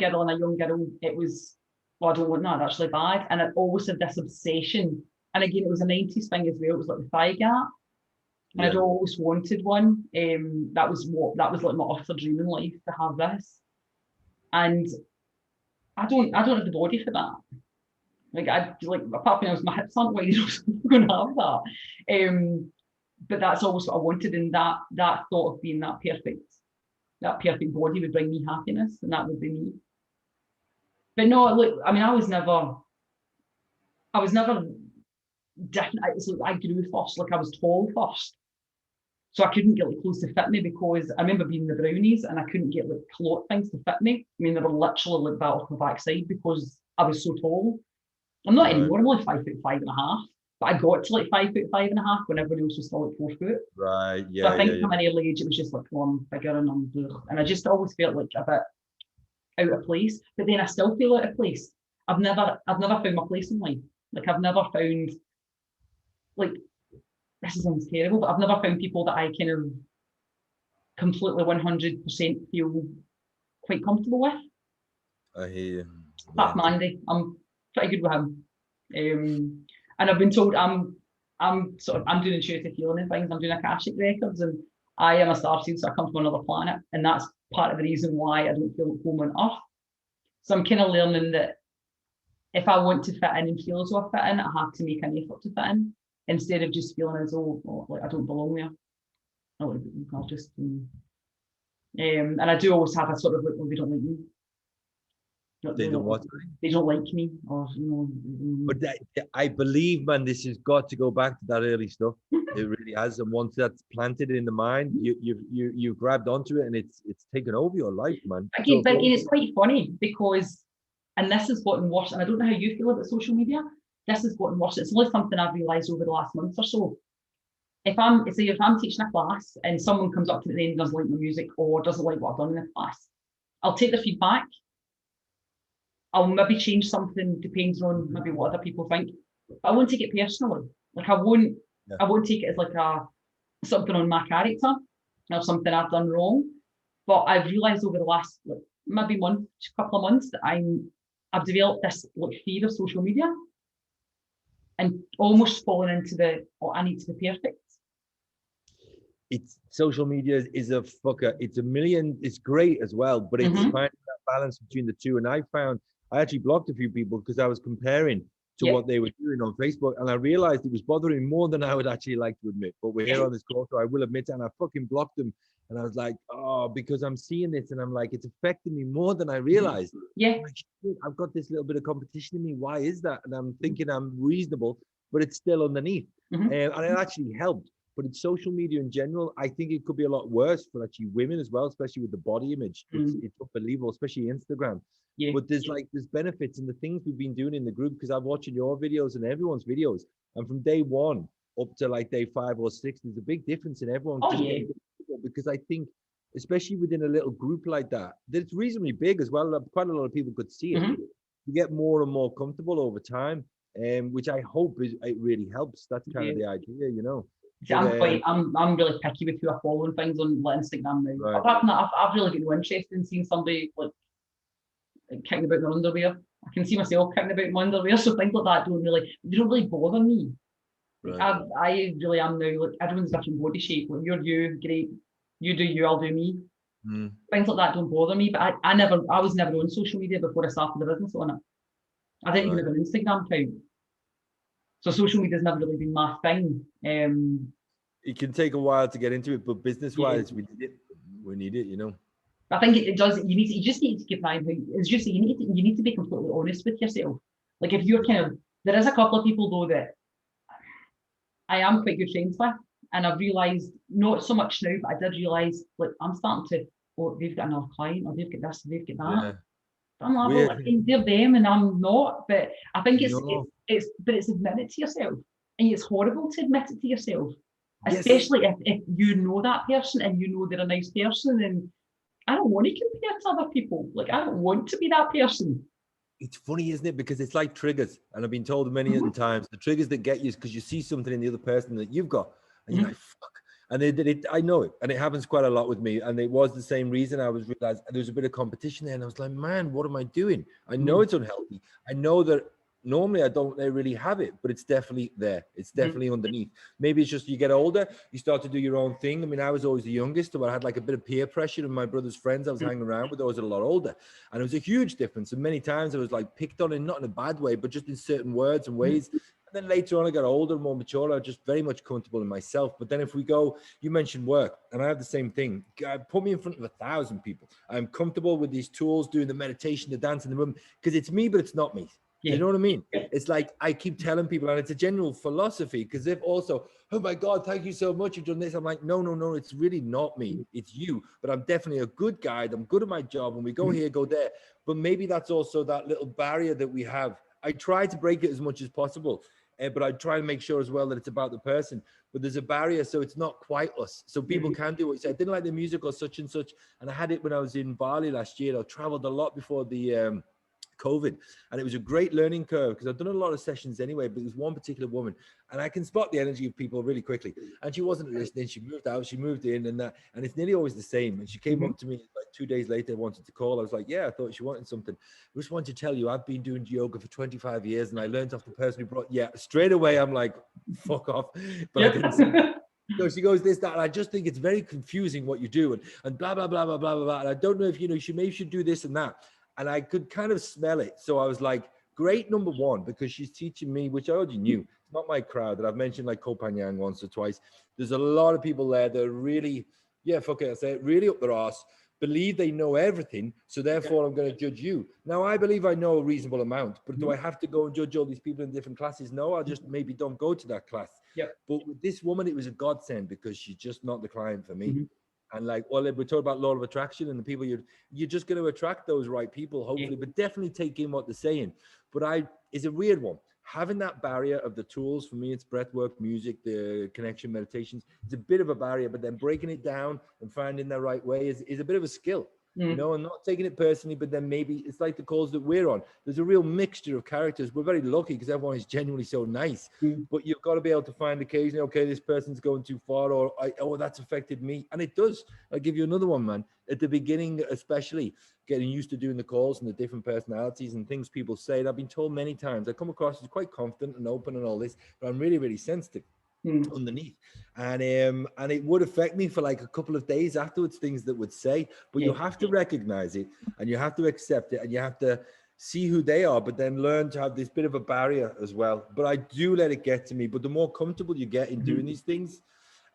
girl and a young girl, it was, well, I don't want that, actually bad. And I always had this obsession. And again, it was a 90s thing as well. It was like the thigh gap. And I'd always wanted one. That was like my utter dream in life, to have this. And I don't have the body for that. Apart from my hips aren't wide, I'm going to have that. But that's always what I wanted. And that thought of being that perfect body would bring me happiness, and that would be me. But no, look, I mean, I was never different. I grew first, like I was tall first. So I couldn't get like clothes to fit me, because I remember being in the brownies and I couldn't get like cloth things to fit me. I mean, they were literally like that off my backside because I was so tall. I'm not anymore, I'm only 5'5.5", but I got to like 5'5.5" when everybody else was still like 4 foot. Right, yeah. So I think from an early age, it was just like, well, I'm bigger and I just always felt like a bit out of place, but then I still feel out of place. I've never found my place in life. Like I've never found, like, this sounds terrible, but I've never found people that I kind of completely 100% feel quite comfortable with. I hear you. Apart from Andy, I'm pretty good with him. And I've been told I'm doing intuitive healing and things. I'm doing Akashic records, and I am a starseed, so I come from another planet, and that's part of the reason why I don't feel at home on Earth. So I'm kind of learning that if I want to fit in and feel as though I fit in, I have to make an effort to fit in, instead of just feeling as though like I don't belong there. I'll just and I do always have a sort of like, well, they don't like me. They don't what? They don't like me, or But I believe, man, this has got to go back to that early stuff. It really has, and once that's planted in the mind, you grabbed onto it, and it's taken over your life, man. Again, but again, it's quite funny because, and this has gotten worse, and I don't know how you feel about social media. This has gotten worse. It's only something I've realised over the last month or so. If I'm teaching a class and someone comes up to me and doesn't like my music or doesn't like what I've done in the class, I'll take the feedback. I'll maybe change something depending on maybe what other people think. But I won't take it personally. Like I won't take it as like something on my character or something I've done wrong. But I've realised over the last like maybe couple of months that I've developed this like fear of social media and almost fallen into I need to be perfect. It's social media is a fucker. It's great as well, but it's finding that balance between the two. And I actually blocked a few people because I was comparing to what they were doing on Facebook, and I realized it was bothering me more than I would actually like to admit. But we're here on this call, so I will admit it, and I fucking blocked them. And I was like, oh, because I'm seeing this, and I'm like, it's affecting me more than I realized. Yeah, like, I've got this little bit of competition in me. Why is that? And I'm thinking I'm reasonable, but it's still underneath, and it actually helped. But it's social media in general. I think it could be a lot worse for actually women as well, especially with the body image. It's unbelievable, especially Instagram. Yeah. But there's benefits and the things we've been doing in the group, because I'm watching your videos and everyone's videos, and from day 1 up to like day 5 or 6, there's a big difference in everyone. Because I think, especially within a little group like that, it's reasonably big as well. Quite a lot of people could see it. You get more and more comfortable over time, which I hope it really helps. That's kind of the idea, you know. But, I'm really picky with who I follow and things on Instagram now. Right. Apart from that, I've really got no interest in seeing somebody like kicking about their underwear. I can see myself kicking about my underwear, so things like that don't really bother me. Right. I really am now, like, everyone's different body shape. Like, you're you, great. You do you, I'll do me. Things like that don't bother me. But I was never on social media before I started the business on it. I didn't even have an Instagram account. So social media's never really been my thing. It can take a while to get into it, but business-wise, we need it, you know. I think it does. You just need to keep an eye on it's just you need to be completely honest with yourself. Like if you're there is a couple of people though that I am quite good friends with, and I've realised, not so much now, but I did realise, like, I'm starting to, they've got another client, or they've got this, or they've got that. Yeah. I'm like, well, I mean, they're them and I'm not. But I think it's admit it to yourself. And it's horrible to admit it to yourself. Especially if you know that person and you know they're a nice person, and I don't want to compare to other people. Like, I don't want to be that person. It's funny, isn't it? Because it's like triggers. And I've been told many times, the triggers that get you is because you see something in the other person that you've got. And you're like, fuck. And I know it. And it happens quite a lot with me. And it was the same reason I realized there was a bit of competition there. And I was like, man, what am I doing? I know it's unhealthy. I know that normally I don't really have it, but it's definitely there. It's definitely underneath. Maybe it's just you get older, you start to do your own thing. I mean, I was always the youngest, so I had like a bit of peer pressure, and my brother's friends I was hanging around with, those are a lot older. And it was a huge difference. And many times I was like picked on, and not in a bad way, but just in certain words and ways. And then later on I got older, more mature, I was just very much comfortable in myself. But then if we go, you mentioned work, and I have the same thing. Put me in front of 1,000 people. I'm comfortable with these tools, doing the meditation, the dance in the room, because it's me, but it's not me. Yeah. You know what I mean? It's like I keep telling people, and it's a general philosophy, because they've also, oh my God, thank you so much, you've done this. I'm like, no, it's really not me. It's you. But I'm definitely a good guide. I'm good at my job, and we go here, go there. But maybe that's also that little barrier that we have. I try to break it as much as possible, but I try to make sure as well that it's about the person. But there's a barrier, so it's not quite us. So people can do what you say. I didn't like the music or such and such. And I had it when I was in Bali last year. I traveled a lot before the COVID, and it was a great learning curve, because I've done a lot of sessions anyway, but it was one particular woman, and I can spot the energy of people really quickly, and she wasn't listening. She moved out, she moved in, and it's nearly always the same. And she came up to me like 2 days later, wanted to call. I was like, yeah, I thought she wanted something. I just wanted to tell you, I've been doing yoga for 25 years, and I learned off the person who brought, straight away I'm like, fuck off. But I didn't say that. So she goes this, that, and I just think it's very confusing what you do, and blah, blah, blah, blah, blah, blah. And I don't know if, you should do this and that. And I could kind of smell it. So I was like, great, number one, because she's teaching me, which I already knew. It's not my crowd that I've mentioned, like Cochrane once or twice. There's a lot of people there that are really, I say it, really up their arse, believe they know everything. So therefore I'm going to judge you. Now, I believe I know a reasonable amount, but do I have to go and judge all these people in different classes? No, I'll just maybe don't go to that class. But with this woman, it was a godsend, because she's just not the client for me. And like, well, we talk about law of attraction, and the people you're just going to attract those right people, hopefully, but definitely take in what they're saying. But it's a weird one. Having that barrier of the tools, for me, it's breathwork, music, the connection, meditations. It's a bit of a barrier, but then breaking it down and finding the right way is a bit of a skill. You know, and not taking it personally, but then maybe it's like the calls that we're on. There's a real mixture of characters. We're very lucky because everyone is genuinely so nice, but you've got to be able to find occasionally, okay, this person's going too far, or oh, that's affected me. And it does. I'll give you another one, man. At the beginning, especially getting used to doing the calls and the different personalities and things people say. And I've been told many times, I come across as quite confident and open and all this, but I'm really, really sensitive underneath, and it would affect me for like a couple of days afterwards, things that would say, but you have to recognize it and you have to accept it and you have to see who they are, but then learn to have this bit of a barrier as well. But I do let it get to me, but the more comfortable you get in doing these things,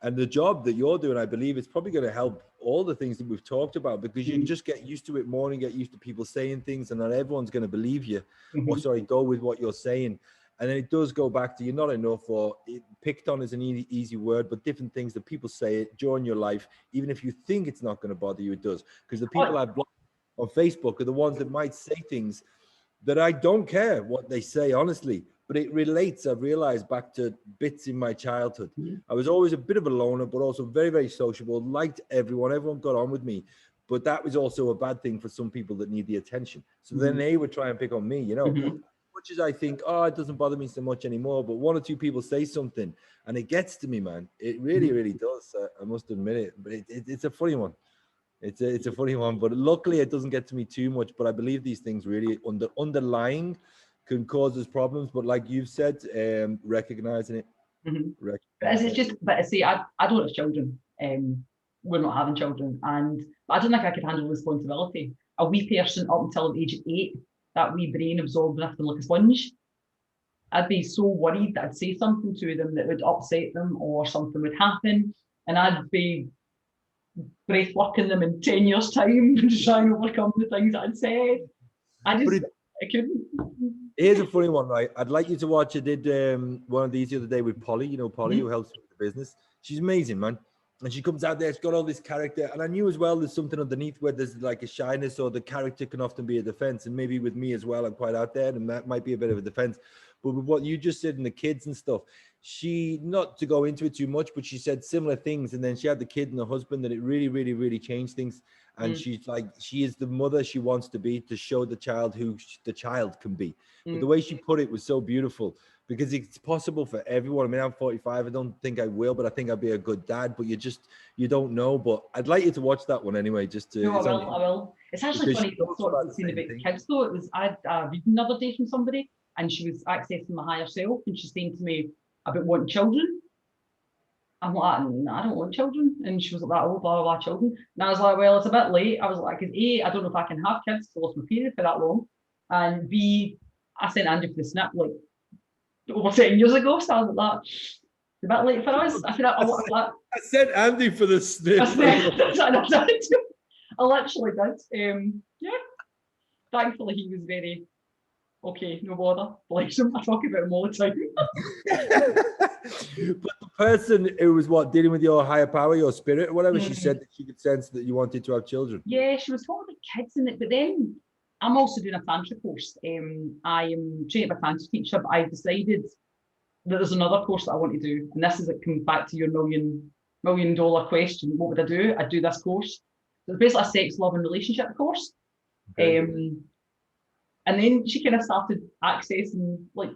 and the job that you're doing, I believe it's probably going to help all the things that we've talked about, because you just get used to it more and get used to people saying things, and not everyone's going to believe you or go with what you're saying. And then it does go back to you're not enough, or it, picked on is an easy word, but different things that people say during your life, even if you think it's not going to bother you, it does. Because the people I've blocked on Facebook are the ones that might say things that I don't care what they say, honestly, but it relates, I've realized, back to bits in my childhood. I was always a bit of a loner, but also very, very sociable, liked everyone got on with me. But that was also a bad thing for some people that need the attention. So then they would try and pick on me, you know. Much as I think, oh, it doesn't bother me so much anymore, but one or two people say something and it gets to me, man. It really, really does. I must admit it, but it's a funny one. It's a funny one, but luckily it doesn't get to me too much. But I believe these things really underlying can cause us problems. But like you've said, recognizing it. But see, I don't have children. We're not having children, and I don't think I could handle responsibility. A wee person up until the age of 8, that wee brain absorbed enough to like a sponge. I'd be so worried that I'd say something to them that would upset them, or something would happen, and I'd be breathworking them in 10 years' time to try and overcome the things I'd said. I couldn't. Here's a funny one, right? I'd like you to watch. I did one of these the other day with Polly, you know, Polly, who helps with the business. She's amazing, man. And she comes out there, she's got all this character. And I knew as well there's something underneath where there's like a shyness, or the character can often be a defense. And maybe with me as well, I'm quite out there, and that might be a bit of a defense. But with what you just said and the kids and stuff, she, not to go into it too much, but she said similar things. And then she had the kid and the husband, and it really, really, really changed things. And she's like, she is the mother she wants to be, to show the child who the child can be. But the way she put it was so beautiful, because it's possible for everyone. I mean, I'm 45. I don't think I will, but I think I'll be a good dad. But you don't know. But I'd like you to watch that one anyway, just to. No, I will. It's actually funny. About kids, though. It was, I had reading the other day from somebody, and she was accessing my higher self, and she's saying to me about wanting children. I'm like, no, I don't want children. And she was like, oh, blah, blah, blah, children. And I was like, well, it's a bit late. I was like, because A, I don't know if I can have kids, because I lost my period for that long. And B, I sent Andrew for the snip like over 10 years ago. So I was like, it's a bit late for us. I sent Andy for the snip. I literally did. Yeah. Thankfully, he was very okay, no bother. Bless him. I talk about him all the time. But the person who was dealing with your higher power, your spirit, or whatever, she said that she could sense that you wanted to have children. Yeah, she was talking about kids in it, but then I'm also doing a tantra course. I am training to be a tantra teacher, but I decided that there's another course that I want to do, and this is it comes back to your million dollar question. What would I do? I'd do this course. So it's basically a sex, love, and relationship course. Okay. And then she kind of started accessing, like,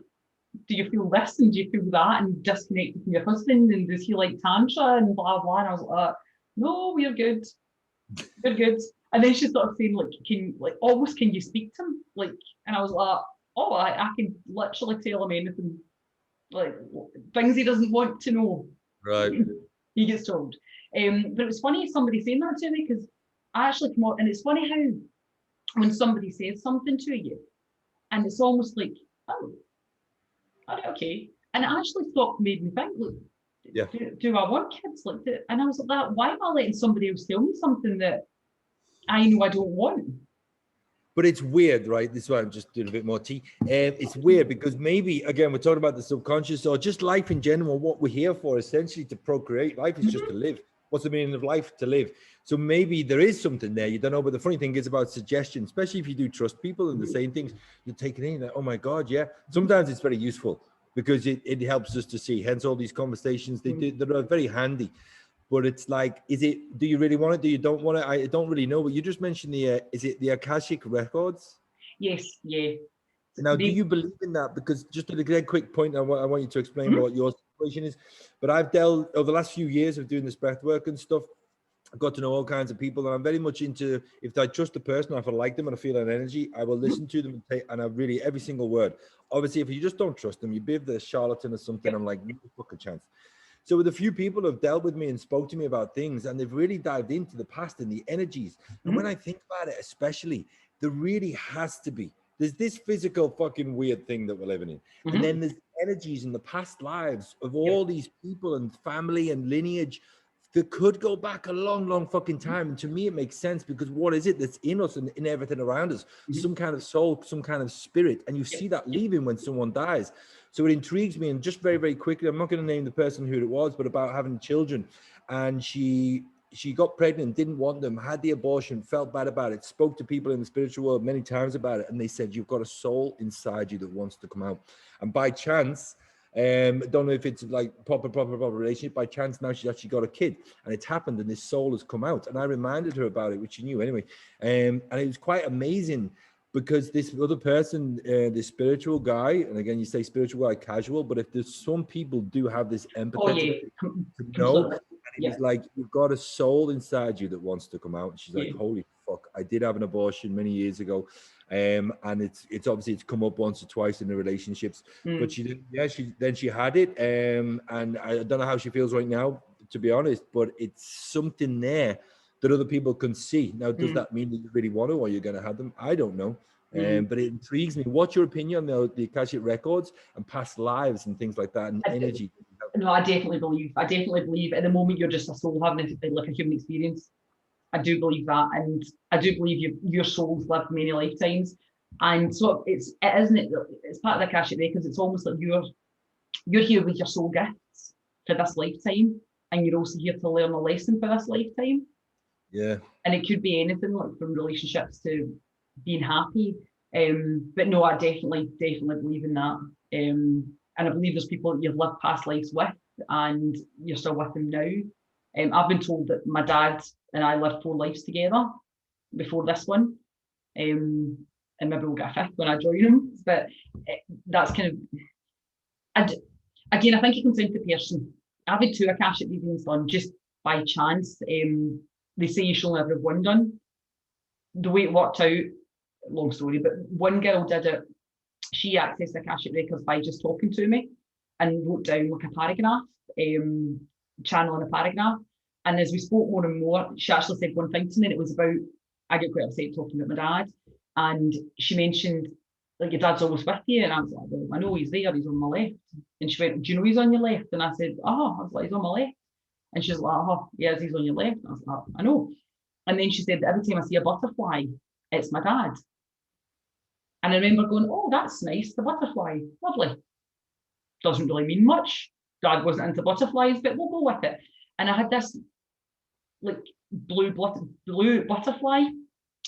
do you feel this and do you feel that, and disconnected from your husband, and does he like tantra and blah blah. And I was like, no, we're good, we're good. And then she started saying, like, can you speak to him, like? And I was like, oh, I can literally tell him anything, like things he doesn't want to know. Right. He gets told. But it was funny somebody saying that to me, because I actually come out, and it's funny how when somebody says something to you, and it's almost like, oh, okay. And it actually made me think, look, yeah. Do I want kids? Like, and I was like, why am I letting somebody else tell me something that I know I don't want? But it's weird, right? This is why I'm just doing a bit more tea. It's weird because maybe, again, we're talking about the subconscious, or just life in general, what we're here for, essentially to procreate. Life is just to live. What's the meaning of life? To live. So maybe there is something there, you don't know. But the funny thing is about suggestion, especially if you do trust people and the same things, you take it in, like, oh my God, yeah. Sometimes it's very useful because it helps us to see, hence all these conversations, they're very handy. but it's like, do you really want it? Do you don't want it? I don't really know, but you just mentioned is it the Akashic records? Yes, yeah. Now, do you believe in that? Because just at a quick point, I want you to explain what your situation is. But I've dealt over the last few years of doing this breath work and stuff. I've got to know all kinds of people, and I'm very much into, if I trust a person, or if I like them and I feel an energy, I will listen to them and I really, every single word. Obviously, if you just don't trust them, you be the charlatan or something, I'm like, no fucking chance. So with a few people who have dealt with me and spoke to me about things, and they've really dived into the past and the energies. And when I think about it, especially, there really has to be, there's this physical fucking weird thing that we're living in. And then there's energies in the past lives of all these people and family and lineage that could go back a long, long fucking time. And to me, it makes sense, because what is it that's in us and in everything around us? Some kind of soul, some kind of spirit. And you see that leaving when someone dies. So it intrigues me. And just very, very quickly, I'm not going to name the person who it was, but about having children. And she got pregnant, didn't want them, had the abortion, felt bad about it, spoke to people in the spiritual world many times about it. And they said, you've got a soul inside you that wants to come out. And by chance, don't know if it's like proper relationship. By chance, now she's actually got a kid, and it's happened, and this soul has come out. And I reminded her about it, which she knew anyway. And it was quite amazing, because this other person, this spiritual guy, and again, you say spiritual guy casual, but if there's some people do have this empathy to know, and it was like, you've got a soul inside you that wants to come out. And she's like, holy fuck, I did have an abortion many years ago. And it's obviously it's come up once or twice in the relationships, but she didn't. She had it, and I don't know how she feels right now, to be honest. But it's something there that other people can see. Now, does that mean that you really want to, or you're going to have them? I don't know. But it intrigues me. What's your opinion on the Akashic records and past lives and things like that, and energy? No, I definitely believe at the moment you're just a soul having like a human experience. I do believe that, and I do believe your soul's lived many lifetimes, and so it's part of the Akashic records. It's almost like you're here with your soul gifts for this lifetime, and you're also here to learn a lesson for this lifetime. Yeah, and it could be anything, like from relationships to being happy. But no, I definitely believe in that. And I believe there's people that you've lived past lives with, and you're still with them now. I've been told that my dad and I lived 4 lives together before this one. And maybe we'll get a 5th when I join him. But that's kind of, again, I think it comes down to person. I've had 2 Akashic readings done just by chance. They say you should only have 1 done. The way it worked out, long story, but one girl did it. She accessed Akashic records by just talking to me and wrote down like a paragraph, channeling a paragraph. And as we spoke more and more, she actually said one thing to me, and it was about, I get quite upset talking about my dad. And she mentioned, like, your dad's always with you. And I was like, well, I know he's there, he's on my left. And she went, do you know he's on your left? And I said, I was like, he's on my left. And she's like, oh, yes, he's on your left. And I was like, I know. And then she said that every time I see a butterfly, it's my dad. And I remember going, oh, that's nice, the butterfly, lovely. Doesn't really mean much. Dad wasn't into butterflies, but we'll go with it. And I had this like blue butterfly,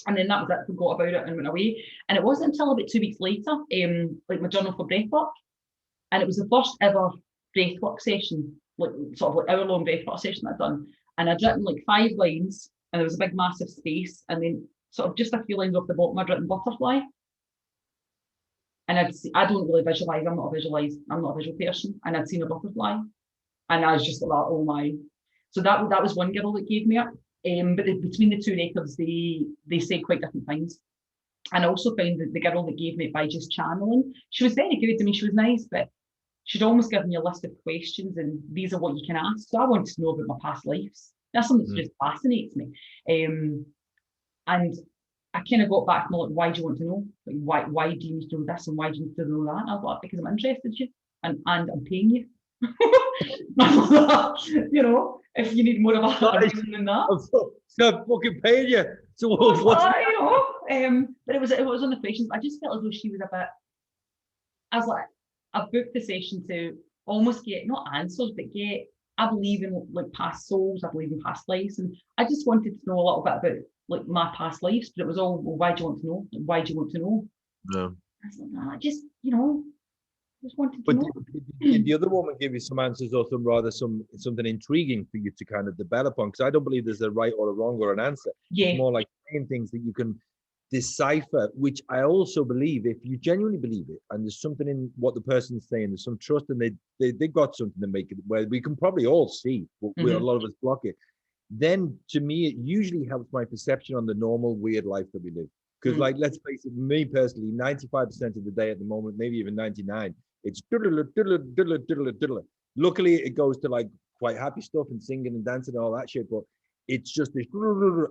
and then that was it. Forgot about it and went away. And it wasn't until about 2 weeks later, like my journal for breathwork, and it was the first ever breathwork session, like sort of like hour-long breathwork session I'd done. And I'd written like 5 lines, and there was a big massive space, and then sort of just a few lines off the bottom I'd written butterfly. And I don't really visualize. I'm not a visual person. And I'd seen a butterfly, and I was just like, oh my. So that was one girl that gave me it. But between the 2 records, they say quite different things. And I also found that the girl that gave me it by just channeling, she was very good. I mean, she was nice, but she'd almost given me a list of questions, and these are what you can ask. So I wanted to know about my past lives. That's something that just fascinates me. And I kind of got back from like, why do you want to know? Like, why do you need to know this, and why do you need to know that? And I thought, because I'm interested in you, and I'm paying you. You know, if you need more of a reason than that. I'm fucking paying you. So what's you know? But it was on the questions. I just felt as though she was a bit. I was like, I booked the session to almost get not answers, but get. I believe in like past souls. I believe in past lives, and I just wanted to know a little bit about like my past lives. But it was all, well, why do you want to know? Why do you want to know? No. I was like, nah, just, you know, Just wanted to But know. did the other woman give you some answers or something intriguing for you to kind of develop on? Because I don't believe there's a right or a wrong or an answer. Yeah. It's more like saying things that you can decipher, which I also believe, if you genuinely believe it, and there's something in what the person's saying, there's some trust, and they got something to make it where we can probably all see, but a lot of us block it. Then to me, it usually helps my perception on the normal weird life that we live. Because like, let's face it, me personally, 95% of the day at the moment, maybe even 99, it's diddle, diddle, diddle, diddle, diddle. Luckily, it goes to like quite happy stuff and singing and dancing and all that shit, but it's just this,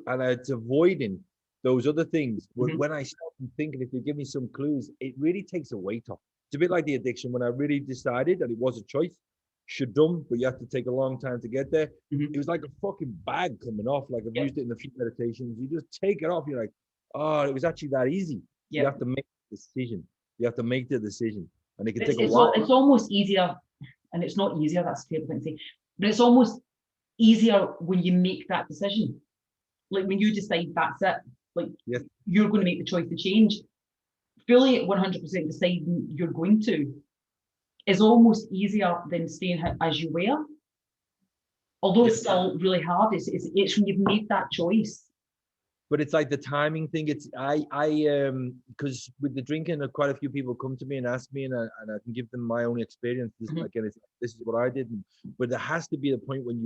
and it's avoiding those other things. But when I start thinking, if you give me some clues, it really takes a weight off. It's a bit like the addiction when I really decided that it was a choice. Should done, but you have to take a long time to get there. It was like a fucking bag coming off. Like I've used it in a few meditations. You just take it off. You're like, oh, it was actually that easy. You have to make the decision. You have to make the decision, and it can take a while. It's almost easier, and it's not easier. That's a terrible thing to say, but it's almost easier when you make that decision. Like when you decide that's it. Like you're going to make the choice to change. Fully at 100% deciding you're going to is almost easier than staying as you were. Although it's still really hard, it's when you've made that choice. But it's like the timing thing. It's because with the drinking, quite a few people come to me and ask me, and I can give them my own experience. This is what I did. But there has to be a point when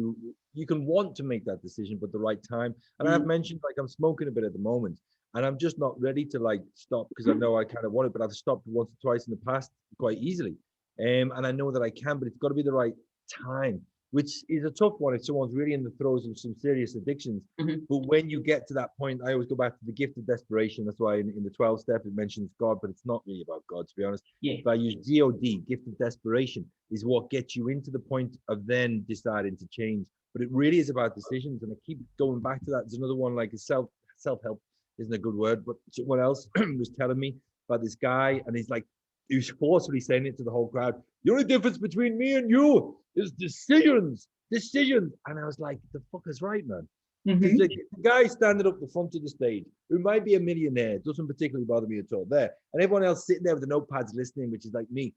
you can want to make that decision, but the right time. And I've mentioned, like, I'm smoking a bit at the moment, and I'm just not ready to like stop, because I know I kind of want it, but I've stopped once or twice in the past quite easily. And I know that I can, but it's got to be the right time, which is a tough one if someone's really in the throes of some serious addictions. But when you get to that point, I always go back to the gift of desperation. That's why in the 12 step, it mentions God, but it's not really about God, to be honest. If I use GOD, gift of desperation, is what gets you into the point of then deciding to change. But it really is about decisions. And I keep going back to that. There's another one, like self-help isn't a good word, but someone else was telling me about this guy, and he was forcefully saying it to the whole crowd. The only difference between me and you is decisions. And I was like, the fuck is right, man? The guy standing up the front of the stage, who might be a millionaire, doesn't particularly bother me at all there. And everyone else sitting there with the notepads listening, which is like me.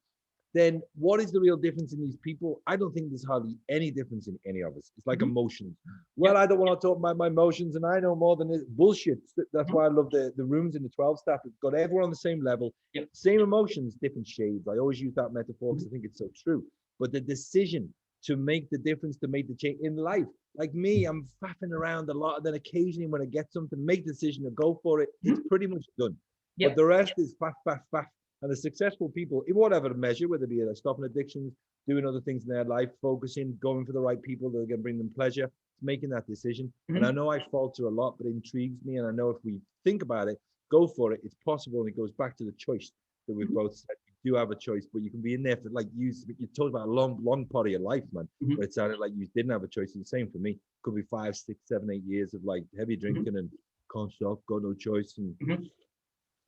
Then what is the real difference in these people? I don't think there's hardly any difference in any of us. It's like emotions. Well, I don't want to talk about my emotions, and I know more than this. Bullshit. That's why I love the rooms in the 12 staff. It's got everyone on the same level, same emotions, different shades. I always use that metaphor because I think it's so true. But the decision to make the difference, to make the change in life. Like me, I'm faffing around a lot, and then occasionally when I get something, make the decision to go for it, it's pretty much done. But the rest is faff. And the successful people, in whatever measure, whether it be stopping addictions, doing other things in their life, focusing, going for the right people that are going to bring them pleasure, making that decision. And I know I falter a lot, but it intrigues me. And I know if we think about it, go for it, it's possible. And it goes back to the choice that we've both said. We do have a choice, but you can be in there for, like, you talked about a long part of your life, man. But it sounded like you didn't have a choice. It's the same for me. Could be 5, 6, 7, 8 years of like heavy drinking and can't stop, got no choice. And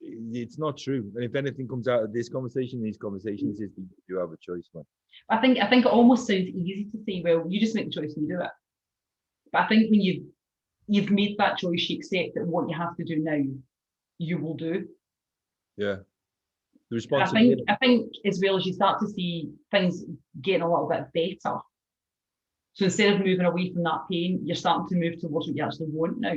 it's not true. And if anything comes out of this conversation, these conversations, is you do have a choice, man. I think it almost sounds easy to say, well, you just make the choice and you do it. But I think when you've made that choice, you accept that what you have to do now, you will do. Yeah. The responsibility. I think as well as you start to see things getting a little bit better. So instead of moving away from that pain, you're starting to move towards what you actually want now.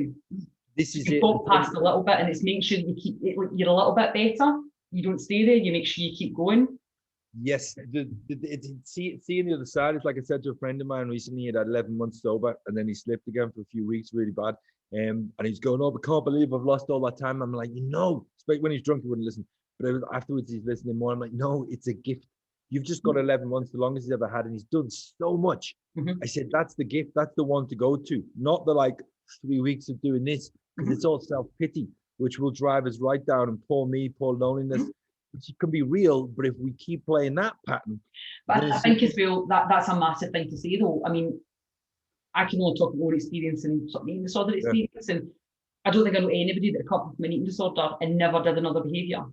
This is it. Got past a little bit, and it's making sure that you keep it, like, you're a little bit better. You don't stay there. You make sure you keep going. Yes, seeing the other side. It's like I said to a friend of mine recently. He had 11 months sober, and then he slipped again for a few weeks, really bad. And he's going, "Oh, I can't believe I've lost all that time." I'm like, "No." When he's drunk, he wouldn't listen. But afterwards, he's listening more. I'm like, "No, it's a gift. You've just got 11 months, the longest he's ever had, and he's done so much." I said, "That's the gift. That's the one to go to, not the like 3 weeks of doing this." Because it's all self-pity, which will drive us right down, and poor me, poor loneliness, which can be real, but if we keep playing that pattern. But I think as well, that's a massive thing to say, though. I mean, I can only talk about my own experience and sort of eating disorder experience, and I don't think I know anybody that recovered from an eating disorder and never did another behaviour.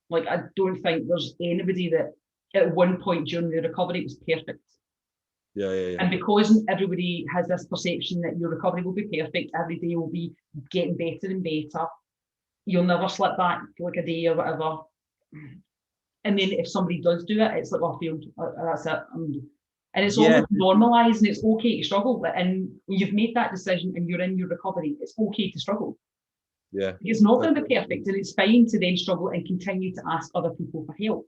Like, I don't think there's anybody that at one point during the recovery was perfect. Yeah. And because everybody has this perception that your recovery will be perfect, every day will be getting better and better, you'll never slip back like a day or whatever. And then if somebody does do it, it's like, oh, I failed. That's it. And it's almost normalised, and it's okay to struggle. And when you've made that decision and you're in your recovery, it's okay to struggle. Yeah. It's not going to be perfect, and it's fine to then struggle and continue to ask other people for help.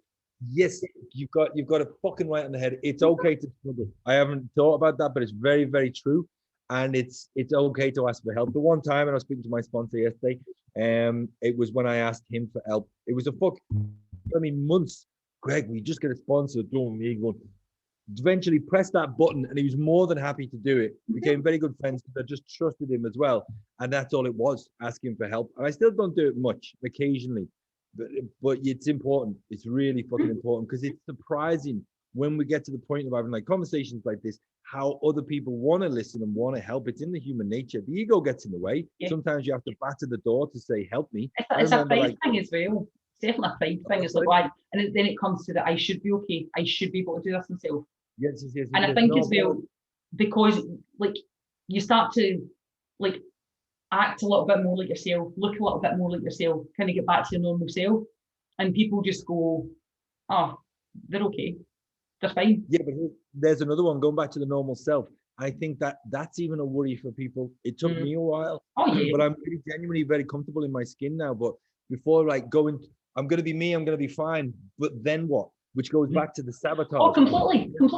Yes, you've got it fucking right on the head. It's okay to struggle. I haven't thought about that, but it's very, very true. And it's okay to ask for help. The one time, and I was speaking to my sponsor yesterday, it was when I asked him for help. It was months. Greg, we just get a sponsor. Eventually pressed that button, and he was more than happy to do it. We became very good friends because I just trusted him as well. And that's all it was, asking for help. And I still don't do it much, occasionally. But it's important. It's really fucking important, because it's surprising when we get to the point of having like conversations like this, how other people want to listen and want to help. It's in the human nature. The ego gets in the way. Yeah. Sometimes you have to batter the door to say, help me. It's a pride thing as well. It's definitely a pride thing. It's like, why? And then it comes to that I should be okay. I should be able to do this myself. Yes. And I think as well, because like you start to like act a little bit more like yourself, look a little bit more like yourself, kind of get back to your normal self, and people just go, oh, they're okay, they're fine. Yeah, but there's another one, going back to the normal self. I think that's even a worry for people. It took me a while, but I'm really genuinely very comfortable in my skin now. But before, like I'm going to be me, I'm going to be fine, but then what? Which goes back to the sabotage. Oh, completely. We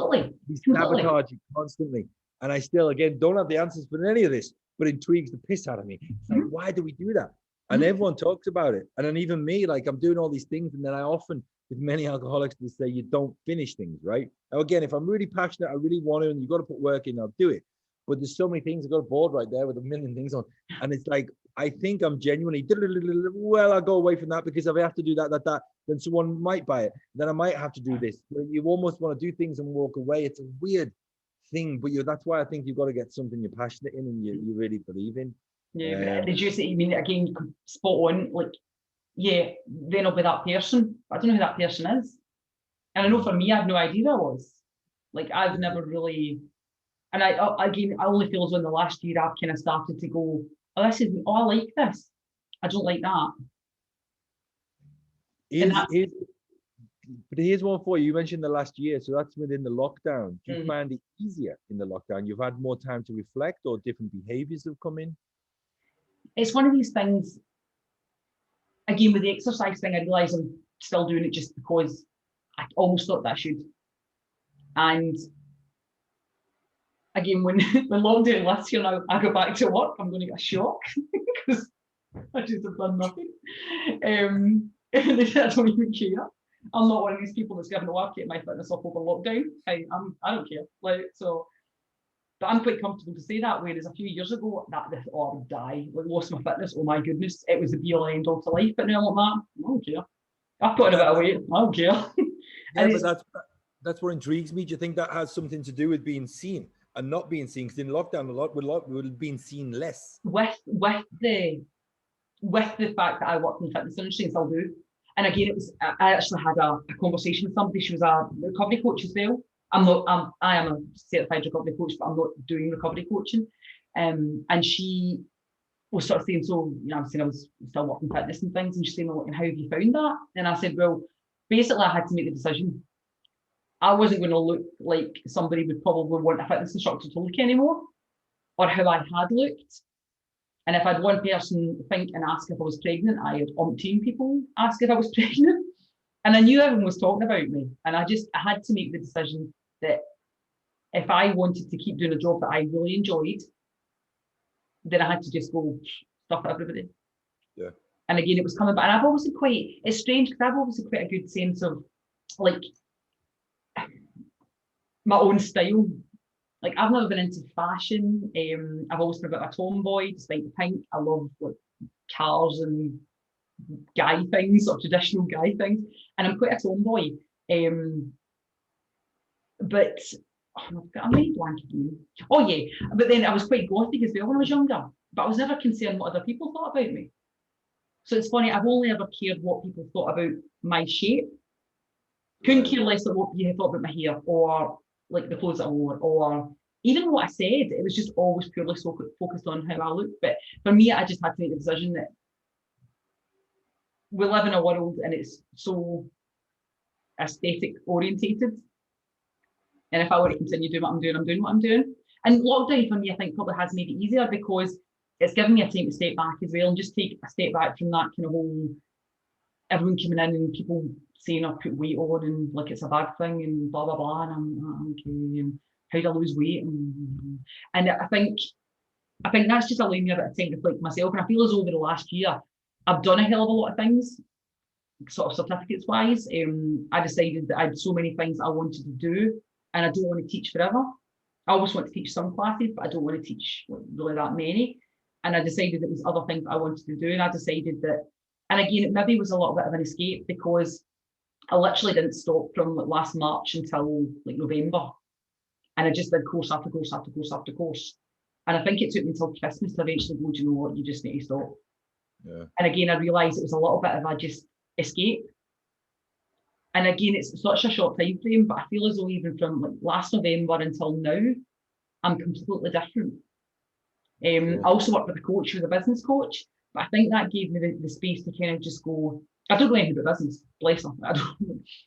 sabotage you constantly. And I still, again, don't have the answers for any of this, but intrigues the piss out of me. It's like, why do we do that? And everyone talks about it. And then even me, like I'm doing all these things, and then I often, with many alcoholics, will say you don't finish things, right? Now, again, if I'm really passionate, I really want to, and you've got to put work in, I'll do it. But there's so many things. I've got a board right there with a million things on. And it's like, I think I'm genuinely, well, I'll go away from that, because if I have to do that, then someone might buy it. Then I might have to do this. You almost want to do things and walk away. It's a weird thing, but that's why I think you've got to get something you're passionate in and you really believe in. Yeah, did you say, you mean, again, spot on, like, yeah, then I'll be that person. I don't know who that person is. And I know for me, I have no idea who I was. Like, I've never really, and I only feel as though in the last year I've kind of started to go, oh, I like this. I don't like that. But here's one for you. You mentioned the last year, so that's within the lockdown. Do you find it easier in the lockdown? You've had more time to reflect, or different behaviors have come in? It's one of these things, again, with the exercise thing, I realise I'm still doing it just because I almost thought that I should. And again, when lockdown last year, now I go back to work, I'm going to get a shock because I just have done nothing. I don't even care. I'm not one of these people that's given up getting my fitness up over lockdown. I don't care. But I'm quite comfortable to say that. Whereas a few years ago, I would die. Like, lost my fitness. Oh my goodness, it was the be all end all to life. But now I'm like, I don't care. I've put in a bit of weight. I don't care. Yeah, but that's what intrigues me. Do you think that has something to do with being seen and not being seen? Because in lockdown, a lot would being seen less. With the fact that I work in the fitness industry and still do. And again, I actually had a conversation with somebody. She was a recovery coach as well. I am a certified recovery coach, but I'm not doing recovery coaching. And she was sort of saying, so, I was saying I was still working fitness and things, and she's saying, well, and how have you found that? And I said, well, basically I had to make the decision. I wasn't going to look like somebody would probably want a fitness instructor to look anymore, or how I had looked. And if I had one person think and ask if I was pregnant, I had umpteen people ask if I was pregnant. And I knew everyone was talking about me. And I had to make the decision that if I wanted to keep doing a job that I really enjoyed, then I had to just go stuff at everybody. Yeah. And again, it was coming back. And it's strange because I've obviously quite a good sense of like my own style. Like, I've never been into fashion. I've always been a bit of a tomboy, despite the pink. I love like cars and guy things, or traditional guy things. And I'm quite a tomboy. But I'm really blanking. Oh yeah, but then I was quite gothic as well when I was younger. But I was never concerned what other people thought about me. So it's funny, I've only ever cared what people thought about my shape. Couldn't care less about what you thought about my hair, or like the clothes I wore, or even what I said. It was just always purely so focused on how I looked. But for me, I just had to make the decision that we live in a world, and it's so aesthetic orientated. And if I want to continue doing what I'm doing, I'm doing what I'm doing. And lockdown for me, I think probably has made it easier because it's given me a time to step back as well and just take a step back from that kind of whole everyone coming in and people saying I've put weight on and like it's a bad thing and blah blah blah and I'm okay and how do I lose weight and I think that's just allowing me a bit of time to reflect myself, and I feel as though over the last year I've done a hell of a lot of things sort of certificates wise. I decided that I had so many things I wanted to do and I don't want to teach forever. I always want to teach some classes, but I don't want to teach really that many. And I decided there was other things I wanted to do, and I decided that, and again, it maybe was a little bit of an escape because I literally didn't stop from like last March until like November. And I just did course after course after course after course. And I think it took me until Christmas to eventually go, do you know what, you just need to stop. Yeah. And again, I realised it was a little bit of a just escape. And again, it's such a short time frame, but I feel as though even from like last November until now, I'm completely different. I also work with a coach who's a business coach, but I think that gave me the space to kind of just go, I don't know anything about business, bless her.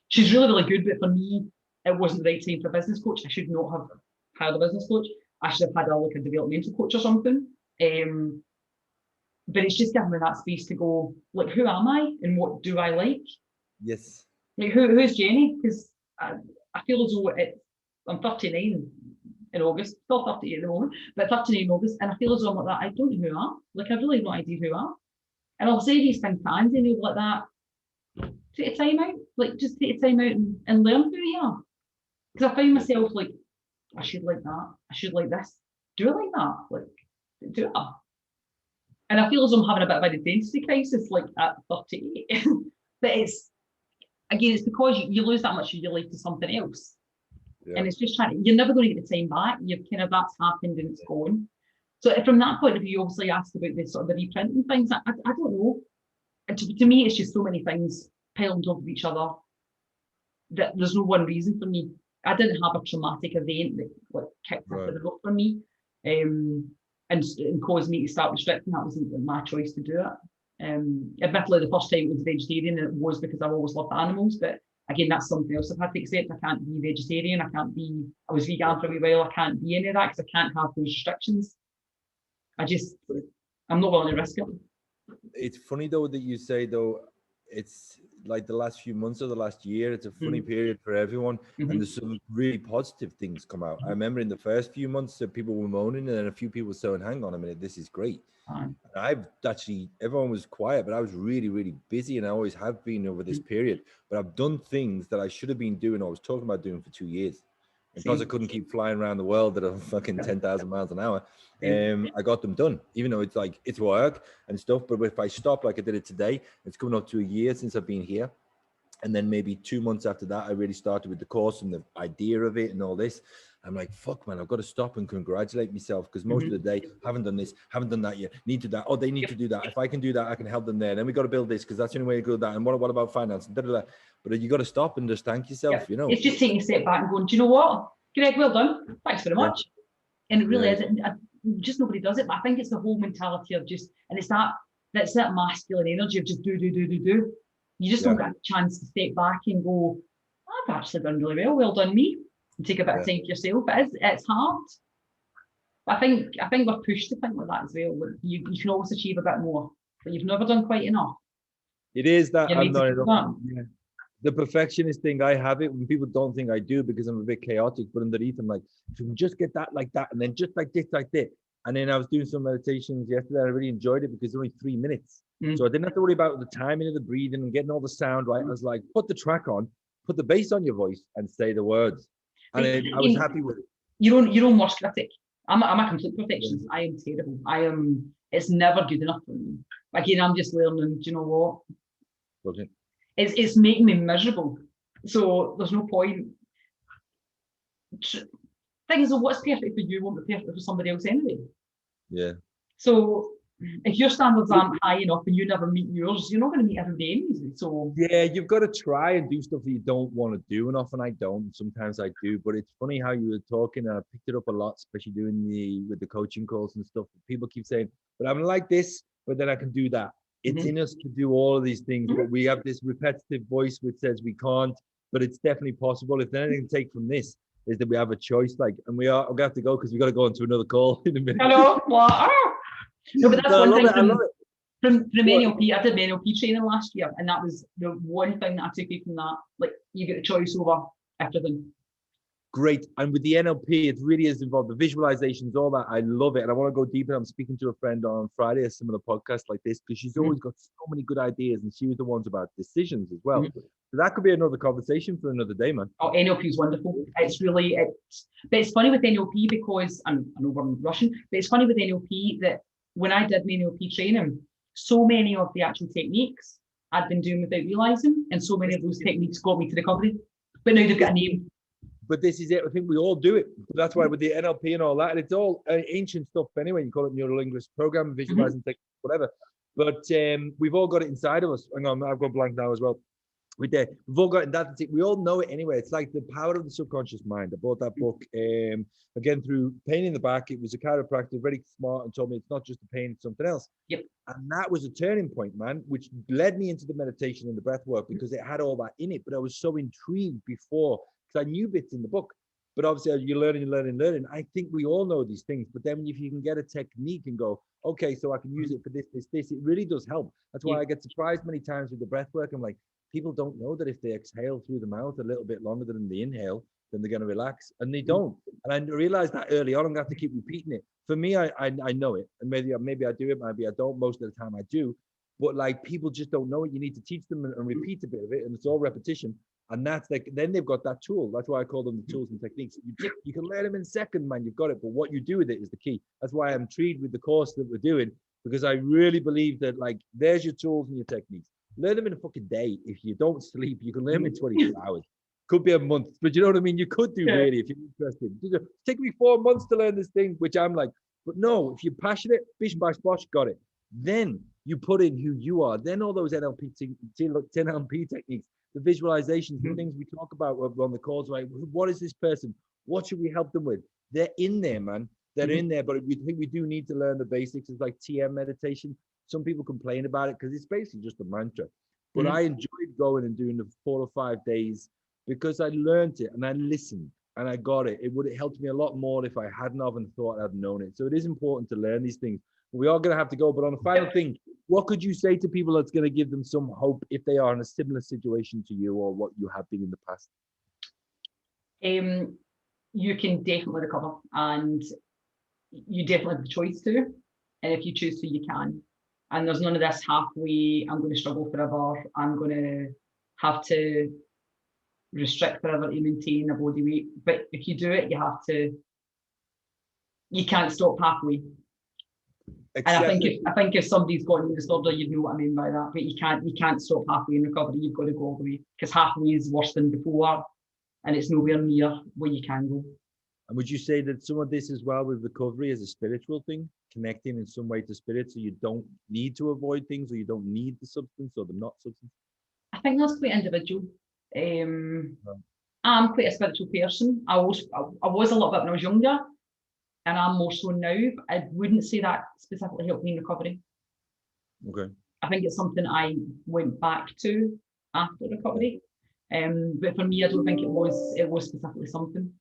She's really, really good, but for me, it wasn't the right time for a business coach. I should not have had a business coach. I should have had a developmental coach or something. But it's just given me that space to go, like, who am I and what do I like? Yes. Like, who's Jenny? Because I feel as though I'm 39 in August, still 38 at the moment, but 39 in August, and I feel as though I'm like that. I don't know who I am. Like, I really have no idea who I am. And I'll say these things to Andy, and he'll be like that. Take a time out. Like, just take a time out and learn who you are. Because I find myself like, I should like that. I should like this. Do I like that? Like, do I? And I feel as though I'm having a bit of an identity crisis, like at 38. But it's, again, it's because you lose that much of your life to something else. Yeah. And it's just you're never going to get the time back. You've kind of, that's happened and it's gone. So from that point of view, obviously asked about this sort of the reprinting things. I don't know. And to me, it's just so many things piled on top of each other that there's no one reason for me. I didn't have a traumatic event that like kicked off the rope for me and caused me to start restricting. That wasn't my choice to do it. Admittedly, the first time it was vegetarian, and it was because I've always loved animals, but again, that's something else I've had to accept. I can't be vegetarian. I was vegan for a wee while. I can't be any of that because I can't have those restrictions. I'm not willing to risk it. It's funny though that you say though, it's like the last few months of the last year, it's a funny period for everyone, and there's some really positive things come out. I remember in the first few months that people were moaning, and then a few people saying, hang on a minute, this is great. I've actually, everyone was quiet, but I was really, really busy, and I always have been over this period, but I've done things that I should have been doing, I was talking about doing for 2 years. Because I couldn't keep flying around the world at a fucking 10,000 miles an hour, I got them done, even though it's like, it's work and stuff. But if I stop like I did it today, it's coming up to a year since I've been here. And then maybe 2 months after that, I really started with the course and the idea of it and all this. I'm like, fuck, man, I've got to stop and congratulate myself because most of the day, haven't done this, haven't done that yet, need to do that. Oh, they need to do that. If I can do that, I can help them there. Then we got to build this because that's the only way to go that. And what about finance? Da, da, da. But you got to stop and just thank yourself, you know. It's just taking a step back and going, do you know what? Greg, well done. Thanks very much. And it really is. Just nobody does it. But I think it's the whole mentality of just, and it's that masculine energy of just do. You just don't get a chance to step back and go, I've actually done really well. Well done, me. And take a bit of time for yourself. It's hard. But I think we're pushed to think like that as well. You can always achieve a bit more, but you've never done quite enough. It is that I'm not enough. The perfectionist thing, I have it when people don't think I do because I'm a bit chaotic, but underneath I'm like, if you can just get that like that, and then just like this, like that. And then I was doing some meditations yesterday. I really enjoyed it because it's only 3 minutes. So I didn't have to worry about the timing of the breathing and getting all the sound right. I was like, put the track on, put the bass on your voice and say the words. And I was happy with it. Your own worst critic. I'm a complete perfectionist. I am terrible. It's never good enough for me. Again, I'm just learning, do you know what? Okay. It's making me miserable. So there's no point. Thing is, what's perfect for you won't be perfect for somebody else anyway. Yeah. So if your standards aren't high enough and you never meet yours, you're not going to meet everybody anyway. So yeah, you've got to try and do stuff that you don't want to do, and often I don't. Sometimes I do, but it's funny how you were talking. I picked it up a lot, especially doing with the coaching calls and stuff. People keep saying, "But I'm like this, but then I can do that." It's in us to do all of these things, but we have this repetitive voice which says we can't. but it's definitely possible. If anything to take from this is that we have a choice, like, and we're going to have to go because we got to go into another call in a minute. Hello. No, but that's one thing I love it. From NLP. I did NLP training last year, and that was the one thing that I took away from that. Like, you get the choice over everything. Great. And with the NLP, it really is involved. The visualizations, all that. I love it. And I want to go deeper. I'm speaking to a friend on Friday, a similar podcast like this, because she's always got so many good ideas. And she was the ones about decisions as well. So that could be another conversation for another day, man. Oh, NLP is wonderful. But it's funny with NLP because, I know we're Russian, but it's funny with NLP that when I did my NLP training, so many of the actual techniques I'd been doing without realizing. And so many of those techniques got me to recovery. But now they've got a name. But this is it. I think we all do it. That's why with the NLP and all that, and it's all ancient stuff anyway. You call it neuro-linguist programming, visualizing technique, whatever. But we've all got it inside of us. Hang on, I've got blank now as well. We've all got that. We all know it anyway. It's like the power of the subconscious mind. I bought that book again through pain in the back. It was a chiropractor, very smart, and told me it's not just the pain, it's something else. Yep. And that was a turning point, man, which led me into the meditation and the breath work because it had all that in it. But I was so intrigued before. I knew bits in the book, but obviously as you're learning. I think we all know these things, but then if you can get a technique and go, okay, so I can use it for this, it really does help. That's why I get surprised many times with the breath work. I'm like, people don't know that if they exhale through the mouth a little bit longer than they inhale, then they're going to relax, and they don't. And I realized that early on. I'm going to have to keep repeating it. For me, I know it, and maybe I do it, maybe I don't. Most of the time I do, but like people just don't know it. You need to teach them and repeat a bit of it, and it's all repetition. And that's like, then they've got that tool. That's why I call them the tools and techniques. You can learn them in seconds, man. You've got it. But what you do with it is the key. That's why I'm intrigued with the course that we're doing, because I really believe that, like, there's your tools and your techniques. Learn them in a fucking day. If you don't sleep, you can learn them in 24 hours. Could be a month, but you know what I mean? You could do really if you're interested. It take me 4 months to learn this thing, which I'm like, but no, if you're passionate, bish, bash, bosh, got it. Then you put in who you are. Then all those NLP techniques, the visualizations, the things we talk about on the calls, right? What is this person? What should we help them with? They're in there, man. They're in there, but we think we do need to learn the basics. It's like TM meditation. Some people complain about it because it's basically just a mantra. But I enjoyed going and doing the 4 or 5 days because I learned it and I listened and I got it. It would have helped me a lot more if I hadn't have and thought I'd known it. So it is important to learn these things. We are going to have to go, but on the final thing, what could you say to people that's going to give them some hope if they are in a similar situation to you or what you have been in the past? You can definitely recover, and you definitely have the choice to. And if you choose to, you can. And there's none of this halfway, I'm going to struggle forever, I'm going to have to restrict forever to maintain a body weight. But if you do it, you can't stop halfway. And I think if somebody's got an disorder, you'd know what I mean by that. But you can't stop halfway in recovery. You've got to go all the way, because halfway is worse than before, and it's nowhere near where you can go. And would you say that some of this as well with recovery is a spiritual thing, connecting in some way to spirit, so you don't need to avoid things, or you don't need the substance or the not substance? I think that's quite individual. I'm quite a spiritual person. I was a little bit when I was younger, and I'm more so now. I wouldn't say that specifically helped me in recovery. Okay. I think it's something I went back to after recovery. But for me, I don't think it was specifically something.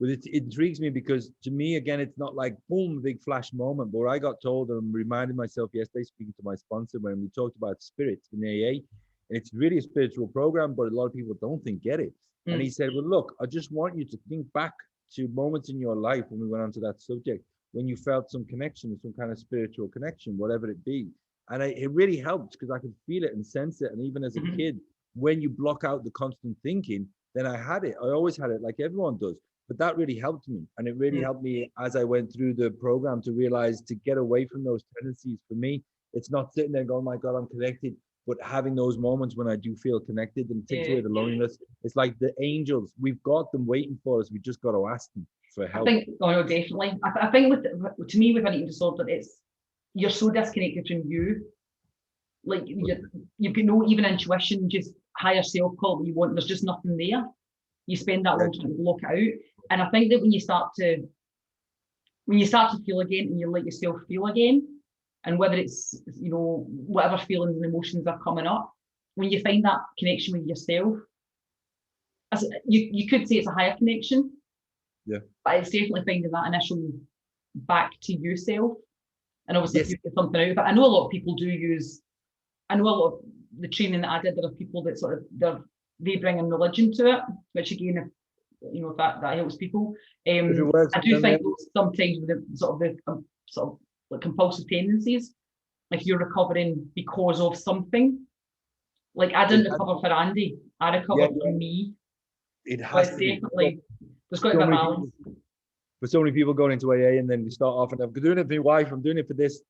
Well, it intrigues me because to me, again, it's not like boom, big flash moment. But I got told and reminded myself yesterday, speaking to my sponsor, when we talked about spirit in AA, it's really a spiritual program, but a lot of people don't get it. And he said, well, look, I just want you to think back to moments in your life when we went on to that subject, when you felt some connection, some kind of spiritual connection, whatever it be. And it really helped because I could feel it and sense it. And even as a kid, when you block out the constant thinking, then I had it. I always had it, like everyone does. But that really helped me. And it really helped me as I went through the program to realize to get away from those tendencies. For me, it's not sitting there going, oh my God, I'm connected. But having those moments when I do feel connected and takes away the loneliness. It's like the angels. We've got them waiting for us. We just got to ask them for help. I think, oh no, definitely. I think to me, with an eating disorder, you're so disconnected from you. Like you've got no even intuition, just higher self, call it what you want. There's just nothing there. You spend that long time to block it out. And I think that when you start to feel again and you let yourself feel again, and whether it's, whatever feelings and emotions are coming up, when you find that connection with yourself, you could say it's a higher connection. Yeah. But it's definitely finding that initial back to yourself. And obviously if you get something out of it. I know a lot of people do use, I know a lot of the training that I did, there are people that sort of they bring in religion to it, which again, if that helps people. I do think sometimes with the sort of like compulsive tendencies, if you're recovering because of something, like I didn't recover for Andy, I recovered for me. It has to definitely, there's got to be a balance. For so many people going into AA and then you start off and I'm doing it for your wife, I'm doing it for this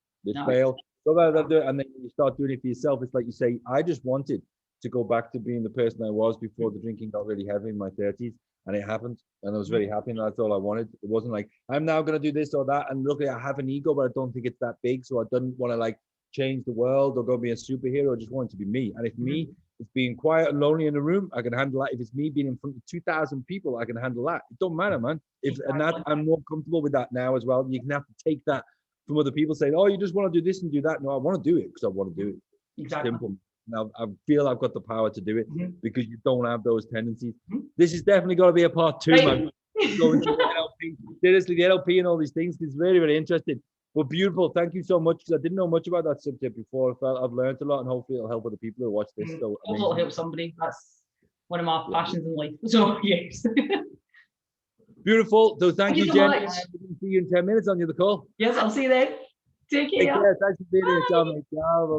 fail. And then you start doing it for yourself. It's like you say, I just wanted to go back to being the person I was before the drinking got really heavy in my 30s. And it happened. And I was very happy. And that's all I wanted. It wasn't like, I'm now going to do this or that. And look, I have an ego, but I don't think it's that big. So I don't want to like change the world or go be a superhero. I just want it to be me. And if me is being quiet and lonely in a room, I can handle that. If it's me being in front of 2,000 people, I can handle that. It don't matter, man. And that I'm more comfortable with that now as well. You can have to take that from other people saying, oh, you just want to do this and do that. No, I want to do it because I want to do it. Exactly. Simple. Now I feel I've got the power to do it because you don't have those tendencies. This is definitely got to be a part 2, man. Going to the NLP, seriously, the NLP and all these things is very, very interesting. But beautiful. Thank you so much because I didn't know much about that subject before. I felt I've learned a lot and hopefully it'll help other people who watch this. So it'll help somebody. That's one of my passions in life. So yes. Beautiful. So thank you, Jenni. We'll see you in 10 minutes on the other call. Yes, I'll see you then. Take care. Thanks for being here. Ciao, mate. Ciao. Bye-bye.